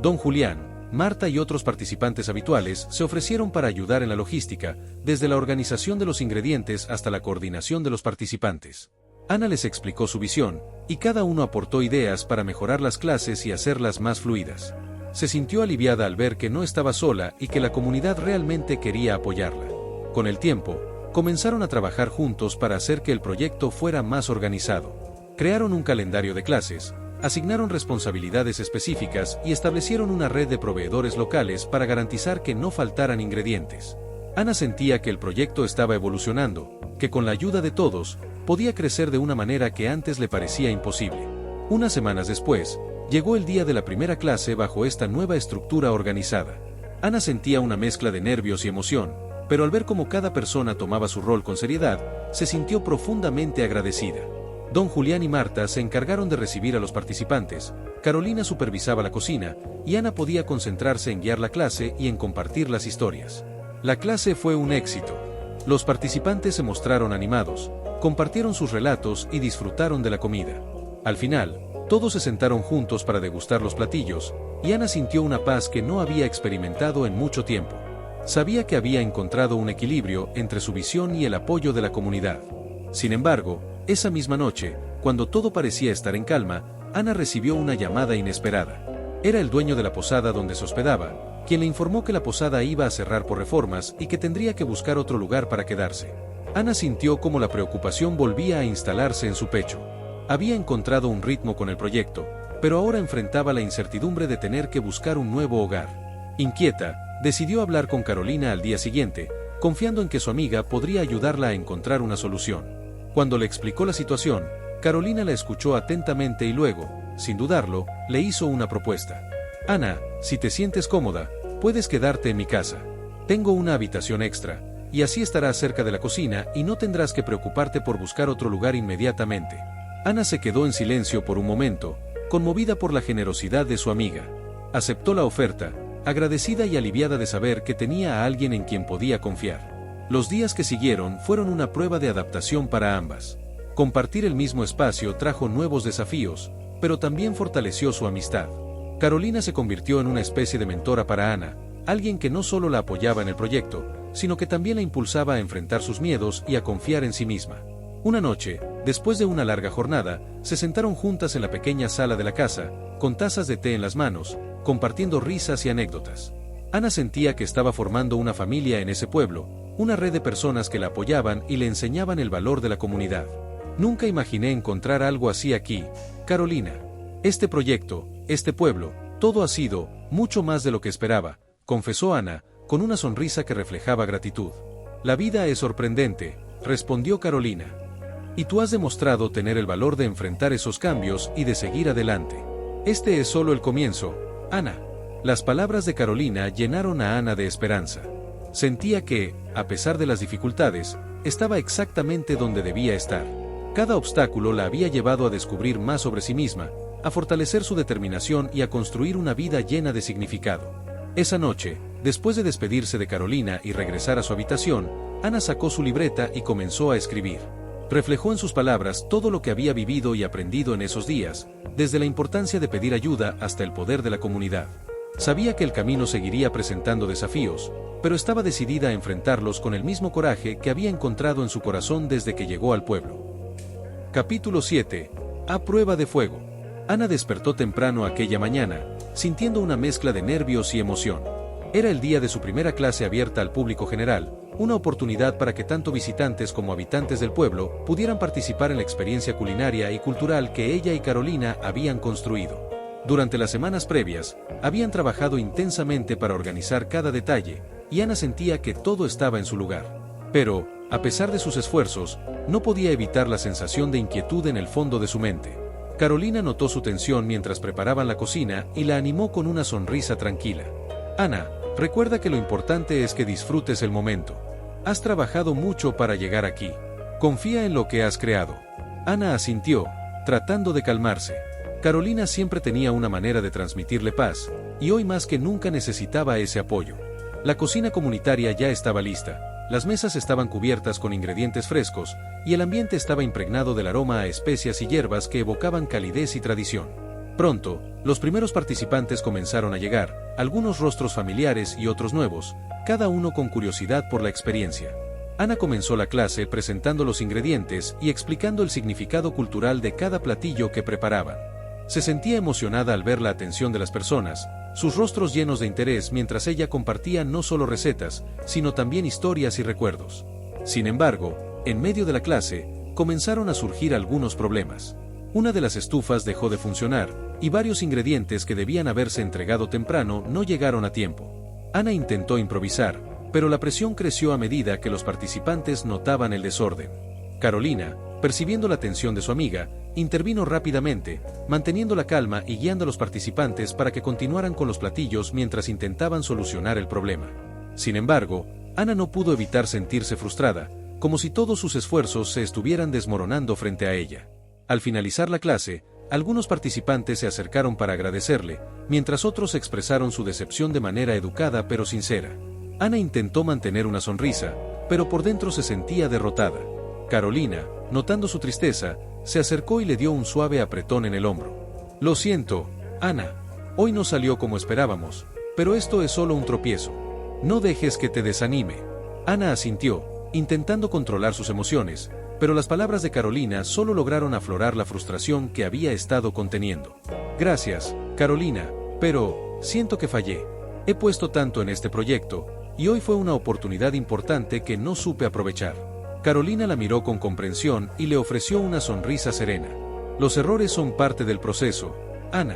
Don Julián, Marta y otros participantes habituales se ofrecieron para ayudar en la logística, desde la organización de los ingredientes hasta la coordinación de los participantes. Ana les explicó su visión, y cada uno aportó ideas para mejorar las clases y hacerlas más fluidas. Se sintió aliviada al ver que no estaba sola y que la comunidad realmente quería apoyarla. Con el tiempo, comenzaron a trabajar juntos para hacer que el proyecto fuera más organizado. Crearon un calendario de clases, asignaron responsabilidades específicas y establecieron una red de proveedores locales para garantizar que no faltaran ingredientes. Ana sentía que el proyecto estaba evolucionando, que con la ayuda de todos, podía crecer de una manera que antes le parecía imposible. Unas semanas después, llegó el día de la primera clase bajo esta nueva estructura organizada. Ana sentía una mezcla de nervios y emoción, pero al ver cómo cada persona tomaba su rol con seriedad, se sintió profundamente agradecida. Don Julián y Marta se encargaron de recibir a los participantes, Carolina supervisaba la cocina, y Ana podía concentrarse en guiar la clase y en compartir las historias. La clase fue un éxito. Los participantes se mostraron animados, compartieron sus relatos y disfrutaron de la comida. Al final, todos se sentaron juntos para degustar los platillos, y Ana sintió una paz que no había experimentado en mucho tiempo. Sabía que había encontrado un equilibrio entre su visión y el apoyo de la comunidad. Sin embargo, esa misma noche, cuando todo parecía estar en calma, Ana recibió una llamada inesperada. Era el dueño de la posada donde se hospedaba, quien le informó que la posada iba a cerrar por reformas y que tendría que buscar otro lugar para quedarse. Ana sintió como la preocupación volvía a instalarse en su pecho. Había encontrado un ritmo con el proyecto, pero ahora enfrentaba la incertidumbre de tener que buscar un nuevo hogar. Inquieta, decidió hablar con Carolina al día siguiente, confiando en que su amiga podría ayudarla a encontrar una solución. Cuando le explicó la situación, Carolina la escuchó atentamente y luego, sin dudarlo, le hizo una propuesta. «Ana, si te sientes cómoda, puedes quedarte en mi casa. Tengo una habitación extra, y así estarás cerca de la cocina y no tendrás que preocuparte por buscar otro lugar inmediatamente». Ana se quedó en silencio por un momento, conmovida por la generosidad de su amiga. Aceptó la oferta, agradecida y aliviada de saber que tenía a alguien en quien podía confiar. Los días que siguieron fueron una prueba de adaptación para ambas. Compartir el mismo espacio trajo nuevos desafíos, pero también fortaleció su amistad. Carolina se convirtió en una especie de mentora para Ana, alguien que no solo la apoyaba en el proyecto, sino que también la impulsaba a enfrentar sus miedos y a confiar en sí misma. Una noche, después de una larga jornada, se sentaron juntas en la pequeña sala de la casa, con tazas de té en las manos, compartiendo risas y anécdotas. Ana sentía que estaba formando una familia en ese pueblo, una red de personas que la apoyaban y le enseñaban el valor de la comunidad. Nunca imaginé encontrar algo así aquí, Carolina. Este proyecto, este pueblo, todo ha sido mucho más de lo que esperaba, confesó Ana, con una sonrisa que reflejaba gratitud. La vida es sorprendente, respondió Carolina. Y tú has demostrado tener el valor de enfrentar esos cambios y de seguir adelante. Este es solo el comienzo, Ana. Las palabras de Carolina llenaron a Ana de esperanza. Sentía que, a pesar de las dificultades, estaba exactamente donde debía estar. Cada obstáculo la había llevado a descubrir más sobre sí misma, a fortalecer su determinación y a construir una vida llena de significado. Esa noche, después de despedirse de Carolina y regresar a su habitación, Ana sacó su libreta y comenzó a escribir. Reflejó en sus palabras todo lo que había vivido y aprendido en esos días, desde la importancia de pedir ayuda hasta el poder de la comunidad. Sabía que el camino seguiría presentando desafíos, pero estaba decidida a enfrentarlos con el mismo coraje que había encontrado en su corazón desde que llegó al pueblo. Capítulo 7. A prueba de fuego. Ana despertó temprano aquella mañana, sintiendo una mezcla de nervios y emoción. Era el día de su primera clase abierta al público general, una oportunidad para que tanto visitantes como habitantes del pueblo pudieran participar en la experiencia culinaria y cultural que ella y Carolina habían construido. Durante las semanas previas, habían trabajado intensamente para organizar cada detalle, y Ana sentía que todo estaba en su lugar. Pero, a pesar de sus esfuerzos, no podía evitar la sensación de inquietud en el fondo de su mente. Carolina notó su tensión mientras preparaban la cocina y la animó con una sonrisa tranquila. Ana, recuerda que lo importante es que disfrutes el momento. Has trabajado mucho para llegar aquí. Confía en lo que has creado. Ana asintió, tratando de calmarse. Carolina siempre tenía una manera de transmitirle paz, y hoy más que nunca necesitaba ese apoyo. La cocina comunitaria ya estaba lista. Las mesas estaban cubiertas con ingredientes frescos, y el ambiente estaba impregnado del aroma a especias y hierbas que evocaban calidez y tradición. Pronto, los primeros participantes comenzaron a llegar, algunos rostros familiares y otros nuevos, cada uno con curiosidad por la experiencia. Ana comenzó la clase presentando los ingredientes y explicando el significado cultural de cada platillo que preparaban. Se sentía emocionada al ver la atención de las personas, sus rostros llenos de interés mientras ella compartía no solo recetas, sino también historias y recuerdos. Sin embargo, en medio de la clase, comenzaron a surgir algunos problemas. Una de las estufas dejó de funcionar, y varios ingredientes que debían haberse entregado temprano no llegaron a tiempo. Ana intentó improvisar, pero la presión creció a medida que los participantes notaban el desorden. Carolina, percibiendo la tensión de su amiga, intervino rápidamente, manteniendo la calma y guiando a los participantes para que continuaran con los platillos mientras intentaban solucionar el problema. Sin embargo, Ana no pudo evitar sentirse frustrada, como si todos sus esfuerzos se estuvieran desmoronando frente a ella. Al finalizar la clase, algunos participantes se acercaron para agradecerle, mientras otros expresaron su decepción de manera educada pero sincera. Ana intentó mantener una sonrisa, pero por dentro se sentía derrotada. Carolina, notando su tristeza, se acercó y le dio un suave apretón en el hombro. Lo siento, Ana. Hoy no salió como esperábamos, pero esto es solo un tropiezo. No dejes que te desanime. Ana asintió, intentando controlar sus emociones, pero las palabras de Carolina solo lograron aflorar la frustración que había estado conteniendo. Gracias, Carolina, pero siento que fallé. He puesto tanto en este proyecto, y hoy fue una oportunidad importante que no supe aprovechar. Carolina la miró con comprensión y le ofreció una sonrisa serena. Los errores son parte del proceso, Ana.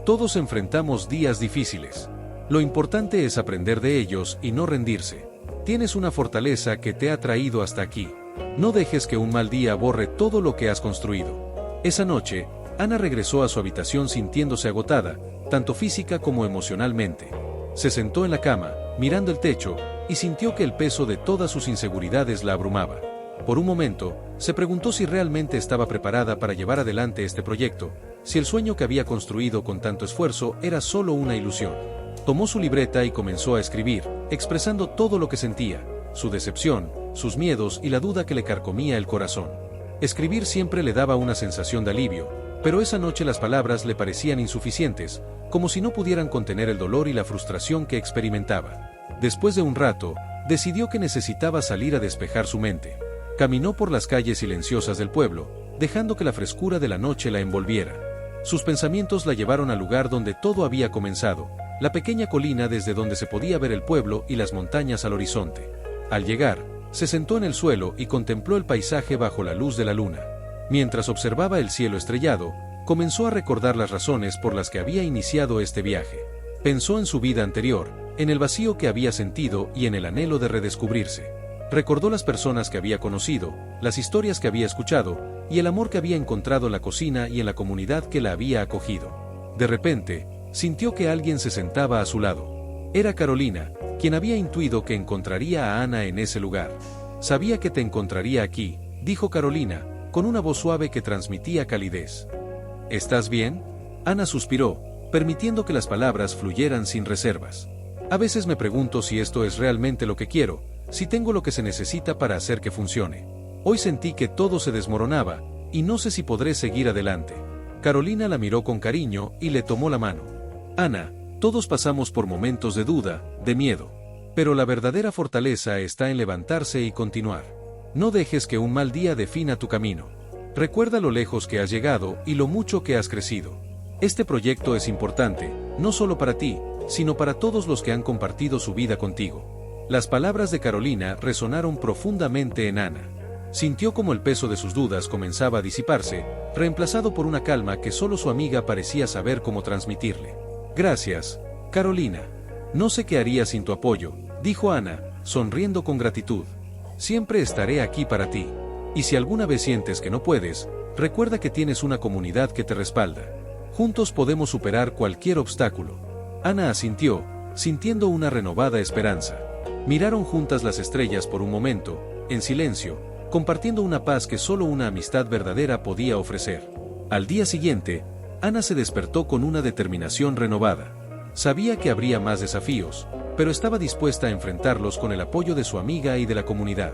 Todos enfrentamos días difíciles. Lo importante es aprender de ellos y no rendirse. Tienes una fortaleza que te ha traído hasta aquí. No dejes que un mal día borre todo lo que has construido. Esa noche, Ana regresó a su habitación sintiéndose agotada, tanto física como emocionalmente. Se sentó en la cama, mirando el techo, y sintió que el peso de todas sus inseguridades la abrumaba. Por un momento, se preguntó si realmente estaba preparada para llevar adelante este proyecto, si el sueño que había construido con tanto esfuerzo era solo una ilusión. Tomó su libreta y comenzó a escribir, expresando todo lo que sentía, su decepción, sus miedos y la duda que le carcomía el corazón. Escribir siempre le daba una sensación de alivio, pero esa noche las palabras le parecían insuficientes, como si no pudieran contener el dolor y la frustración que experimentaba. Después de un rato, decidió que necesitaba salir a despejar su mente. Caminó por las calles silenciosas del pueblo, dejando que la frescura de la noche la envolviera. Sus pensamientos la llevaron al lugar donde todo había comenzado, la pequeña colina desde donde se podía ver el pueblo y las montañas al horizonte. Al llegar, se sentó en el suelo y contempló el paisaje bajo la luz de la luna. Mientras observaba el cielo estrellado, comenzó a recordar las razones por las que había iniciado este viaje. Pensó en su vida anterior, en el vacío que había sentido y en el anhelo de redescubrirse. Recordó las personas que había conocido, las historias que había escuchado, y el amor que había encontrado en la cocina y en la comunidad que la había acogido. De repente, sintió que alguien se sentaba a su lado. Era Carolina, quien había intuido que encontraría a Ana en ese lugar. «Sabía que te encontraría aquí», dijo Carolina, con una voz suave que transmitía calidez. «¿Estás bien?». Ana suspiró, permitiendo que las palabras fluyeran sin reservas. «A veces me pregunto si esto es realmente lo que quiero, si tengo lo que se necesita para hacer que funcione. Hoy sentí que todo se desmoronaba, y no sé si podré seguir adelante». Carolina la miró con cariño y le tomó la mano. «Ana, todos pasamos por momentos de duda, de miedo. Pero la verdadera fortaleza está en levantarse y continuar. No dejes que un mal día defina tu camino. Recuerda lo lejos que has llegado y lo mucho que has crecido. Este proyecto es importante, no solo para ti, sino para todos los que han compartido su vida contigo». Las palabras de Carolina resonaron profundamente en Ana. Sintió como el peso de sus dudas comenzaba a disiparse, reemplazado por una calma que solo su amiga parecía saber cómo transmitirle. «Gracias, Carolina. No sé qué haría sin tu apoyo», dijo Ana, sonriendo con gratitud. «Siempre estaré aquí para ti. Y si alguna vez sientes que no puedes, recuerda que tienes una comunidad que te respalda. Juntos podemos superar cualquier obstáculo». Ana asintió, sintiendo una renovada esperanza. Miraron juntas las estrellas por un momento, en silencio, compartiendo una paz que solo una amistad verdadera podía ofrecer. Al día siguiente, Ana se despertó con una determinación renovada. Sabía que habría más desafíos, pero estaba dispuesta a enfrentarlos con el apoyo de su amiga y de la comunidad.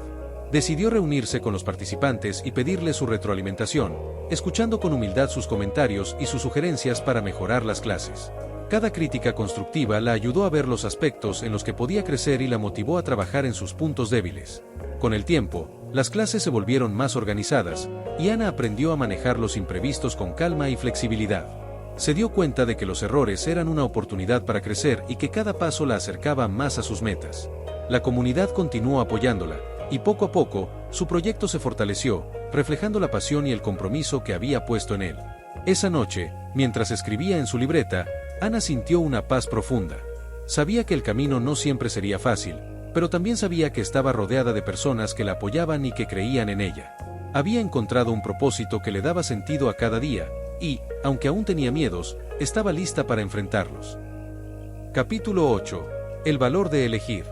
Decidió reunirse con los participantes y pedirles su retroalimentación, escuchando con humildad sus comentarios y sus sugerencias para mejorar las clases. Cada crítica constructiva la ayudó a ver los aspectos en los que podía crecer y la motivó a trabajar en sus puntos débiles. Con el tiempo, las clases se volvieron más organizadas, y Ana aprendió a manejar los imprevistos con calma y flexibilidad. Se dio cuenta de que los errores eran una oportunidad para crecer y que cada paso la acercaba más a sus metas. La comunidad continuó apoyándola, y poco a poco, su proyecto se fortaleció, reflejando la pasión y el compromiso que había puesto en él. Esa noche, mientras escribía en su libreta, Ana sintió una paz profunda. Sabía que el camino no siempre sería fácil, pero también sabía que estaba rodeada de personas que la apoyaban y que creían en ella. Había encontrado un propósito que le daba sentido a cada día, y, aunque aún tenía miedos, estaba lista para enfrentarlos. Capítulo 8. El valor de elegir.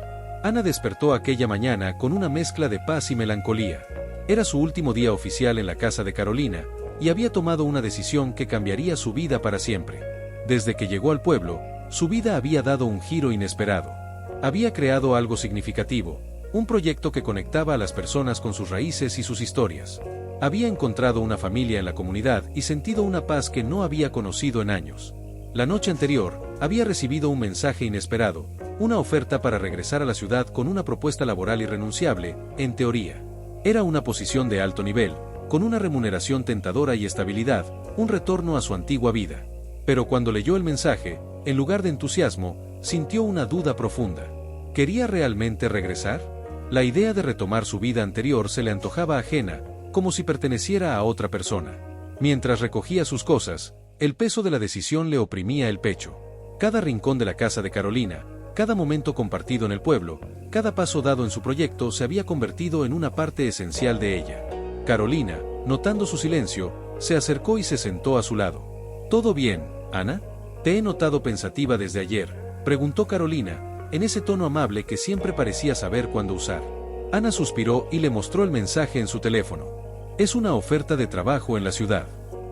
Ana despertó aquella mañana con una mezcla de paz y melancolía. Era su último día oficial en la casa de Carolina, y había tomado una decisión que cambiaría su vida para siempre. Desde que llegó al pueblo, su vida había dado un giro inesperado. Había creado algo significativo, un proyecto que conectaba a las personas con sus raíces y sus historias. Había encontrado una familia en la comunidad y sentido una paz que no había conocido en años. La noche anterior, había recibido un mensaje inesperado, una oferta para regresar a la ciudad con una propuesta laboral irrenunciable, en teoría. Era una posición de alto nivel, con una remuneración tentadora y estabilidad, un retorno a su antigua vida. Pero cuando leyó el mensaje, en lugar de entusiasmo, sintió una duda profunda. ¿Quería realmente regresar? La idea de retomar su vida anterior se le antojaba ajena, como si perteneciera a otra persona. Mientras recogía sus cosas, el peso de la decisión le oprimía el pecho. Cada rincón de la casa de Carolina, cada momento compartido en el pueblo, cada paso dado en su proyecto se había convertido en una parte esencial de ella. Carolina, notando su silencio, se acercó y se sentó a su lado. «¿Todo bien, Ana? Te he notado pensativa desde ayer», preguntó Carolina, en ese tono amable que siempre parecía saber cuándo usar. Ana suspiró y le mostró el mensaje en su teléfono. «Es una oferta de trabajo en la ciudad.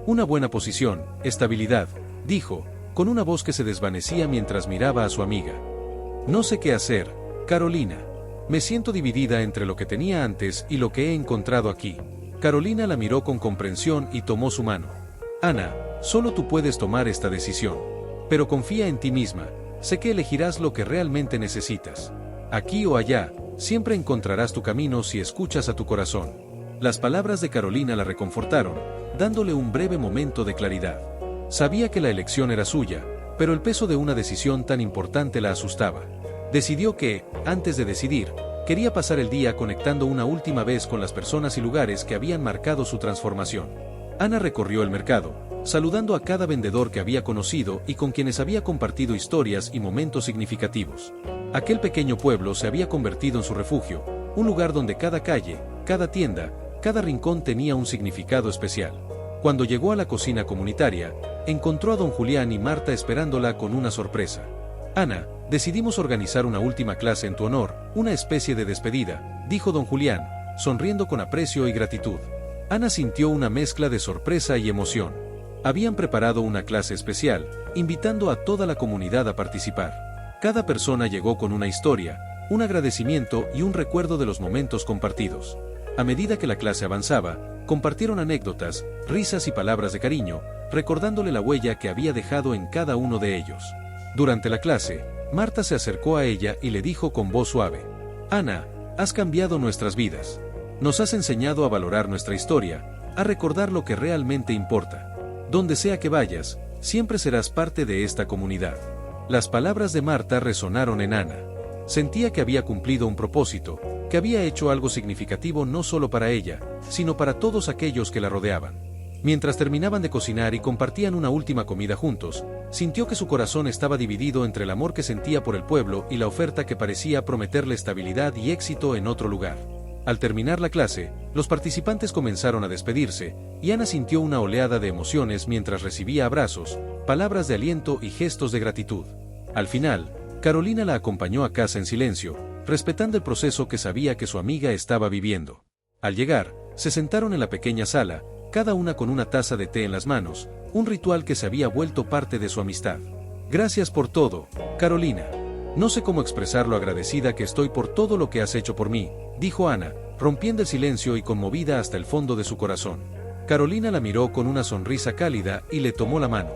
Una buena posición, estabilidad», dijo, con una voz que se desvanecía mientras miraba a su amiga. «No sé qué hacer, Carolina. Me siento dividida entre lo que tenía antes y lo que he encontrado aquí». Carolina la miró con comprensión y tomó su mano. Ana, solo tú puedes tomar esta decisión. Pero confía en ti misma, sé que elegirás lo que realmente necesitas. Aquí o allá, siempre encontrarás tu camino si escuchas a tu corazón. Las palabras de Carolina la reconfortaron, dándole un breve momento de claridad. Sabía que la elección era suya, pero el peso de una decisión tan importante la asustaba. Decidió que, antes de decidir, quería pasar el día conectando una última vez con las personas y lugares que habían marcado su transformación. Ana recorrió el mercado, saludando a cada vendedor que había conocido y con quienes había compartido historias y momentos significativos. Aquel pequeño pueblo se había convertido en su refugio, un lugar donde cada calle, cada tienda, cada rincón tenía un significado especial. Cuando llegó a la cocina comunitaria, encontró a don Julián y Marta esperándola con una sorpresa. Ana, decidimos organizar una última clase en tu honor, una especie de despedida, dijo don Julián, sonriendo con aprecio y gratitud. Ana sintió una mezcla de sorpresa y emoción. Habían preparado una clase especial, invitando a toda la comunidad a participar. Cada persona llegó con una historia, un agradecimiento y un recuerdo de los momentos compartidos. A medida que la clase avanzaba, compartieron anécdotas, risas y palabras de cariño, recordándole la huella que había dejado en cada uno de ellos. Durante la clase, Marta se acercó a ella y le dijo con voz suave: Ana, has cambiado nuestras vidas. Nos has enseñado a valorar nuestra historia, a recordar lo que realmente importa. Donde sea que vayas, siempre serás parte de esta comunidad. Las palabras de Marta resonaron en Ana. Sentía que había cumplido un propósito, que había hecho algo significativo no solo para ella, sino para todos aquellos que la rodeaban. Mientras terminaban de cocinar y compartían una última comida juntos, sintió que su corazón estaba dividido entre el amor que sentía por el pueblo y la oferta que parecía prometerle estabilidad y éxito en otro lugar. Al terminar la clase, los participantes comenzaron a despedirse, y Ana sintió una oleada de emociones mientras recibía abrazos, palabras de aliento y gestos de gratitud. Al final, Carolina la acompañó a casa en silencio, respetando el proceso que sabía que su amiga estaba viviendo. Al llegar, se sentaron en la pequeña sala, cada una con una taza de té en las manos, un ritual que se había vuelto parte de su amistad. Gracias por todo, Carolina. No sé cómo expresar lo agradecida que estoy por todo lo que has hecho por mí, dijo Ana, rompiendo el silencio y conmovida hasta el fondo de su corazón. Carolina la miró con una sonrisa cálida y le tomó la mano.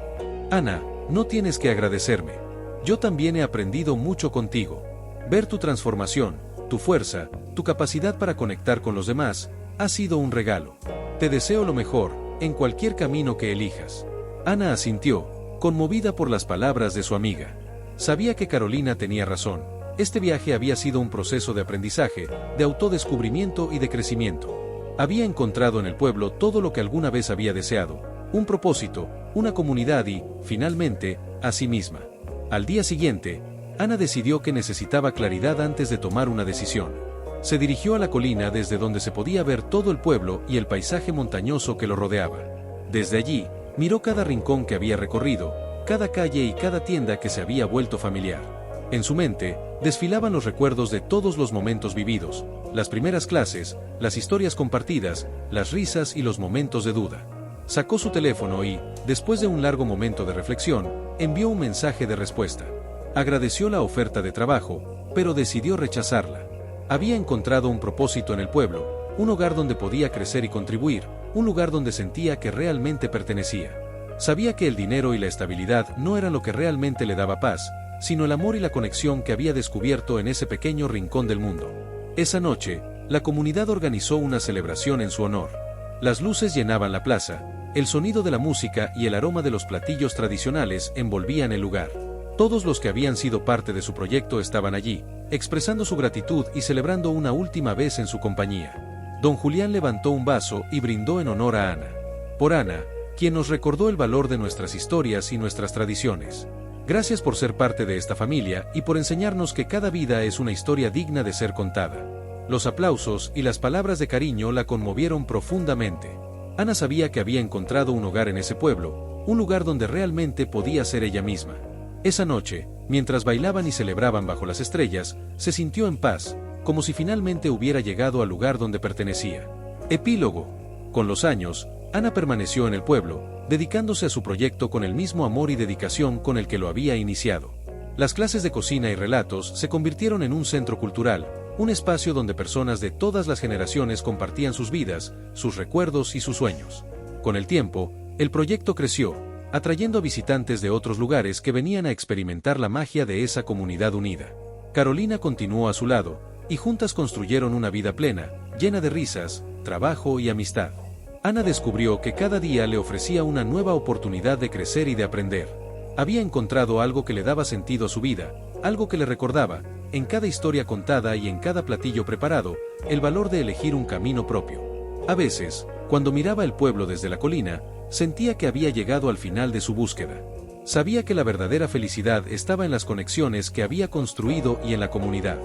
Ana, no tienes que agradecerme. Yo también he aprendido mucho contigo. Ver tu transformación, tu fuerza, tu capacidad para conectar con los demás, ha sido un regalo. Te deseo lo mejor, en cualquier camino que elijas. Ana asintió, conmovida por las palabras de su amiga. Sabía que Carolina tenía razón. Este viaje había sido un proceso de aprendizaje, de autodescubrimiento y de crecimiento. Había encontrado en el pueblo todo lo que alguna vez había deseado, un propósito, una comunidad y, finalmente, a sí misma. Al día siguiente, Ana decidió que necesitaba claridad antes de tomar una decisión. Se dirigió a la colina desde donde se podía ver todo el pueblo y el paisaje montañoso que lo rodeaba. Desde allí, miró cada rincón que había recorrido, cada calle y cada tienda que se había vuelto familiar. En su mente, desfilaban los recuerdos de todos los momentos vividos, las primeras clases, las historias compartidas, las risas y los momentos de duda. Sacó su teléfono y, después de un largo momento de reflexión, envió un mensaje de respuesta. Agradeció la oferta de trabajo, pero decidió rechazarla. Había encontrado un propósito en el pueblo, un hogar donde podía crecer y contribuir, un lugar donde sentía que realmente pertenecía. Sabía que el dinero y la estabilidad no eran lo que realmente le daba paz, sino el amor y la conexión que había descubierto en ese pequeño rincón del mundo. Esa noche, la comunidad organizó una celebración en su honor. Las luces llenaban la plaza, el sonido de la música y el aroma de los platillos tradicionales envolvían el lugar. Todos los que habían sido parte de su proyecto estaban allí, expresando su gratitud y celebrando una última vez en su compañía. Don Julián levantó un vaso y brindó en honor a Ana. Por Ana, quien nos recordó el valor de nuestras historias y nuestras tradiciones. Gracias por ser parte de esta familia y por enseñarnos que cada vida es una historia digna de ser contada. Los aplausos y las palabras de cariño la conmovieron profundamente. Ana sabía que había encontrado un hogar en ese pueblo, un lugar donde realmente podía ser ella misma. Esa noche, mientras bailaban y celebraban bajo las estrellas, se sintió en paz, como si finalmente hubiera llegado al lugar donde pertenecía. Epílogo. Con los años, Ana permaneció en el pueblo, dedicándose a su proyecto con el mismo amor y dedicación con el que lo había iniciado. Las clases de cocina y relatos se convirtieron en un centro cultural, un espacio donde personas de todas las generaciones compartían sus vidas, sus recuerdos y sus sueños. Con el tiempo, el proyecto creció, atrayendo a visitantes de otros lugares que venían a experimentar la magia de esa comunidad unida. Carolina continuó a su lado, y juntas construyeron una vida plena, llena de risas, trabajo y amistad. Ana descubrió que cada día le ofrecía una nueva oportunidad de crecer y de aprender. Había encontrado algo que le daba sentido a su vida, algo que le recordaba, en cada historia contada y en cada platillo preparado, el valor de elegir un camino propio. A veces, cuando miraba el pueblo desde la colina, sentía que había llegado al final de su búsqueda. Sabía que la verdadera felicidad estaba en las conexiones que había construido y en la comunidad.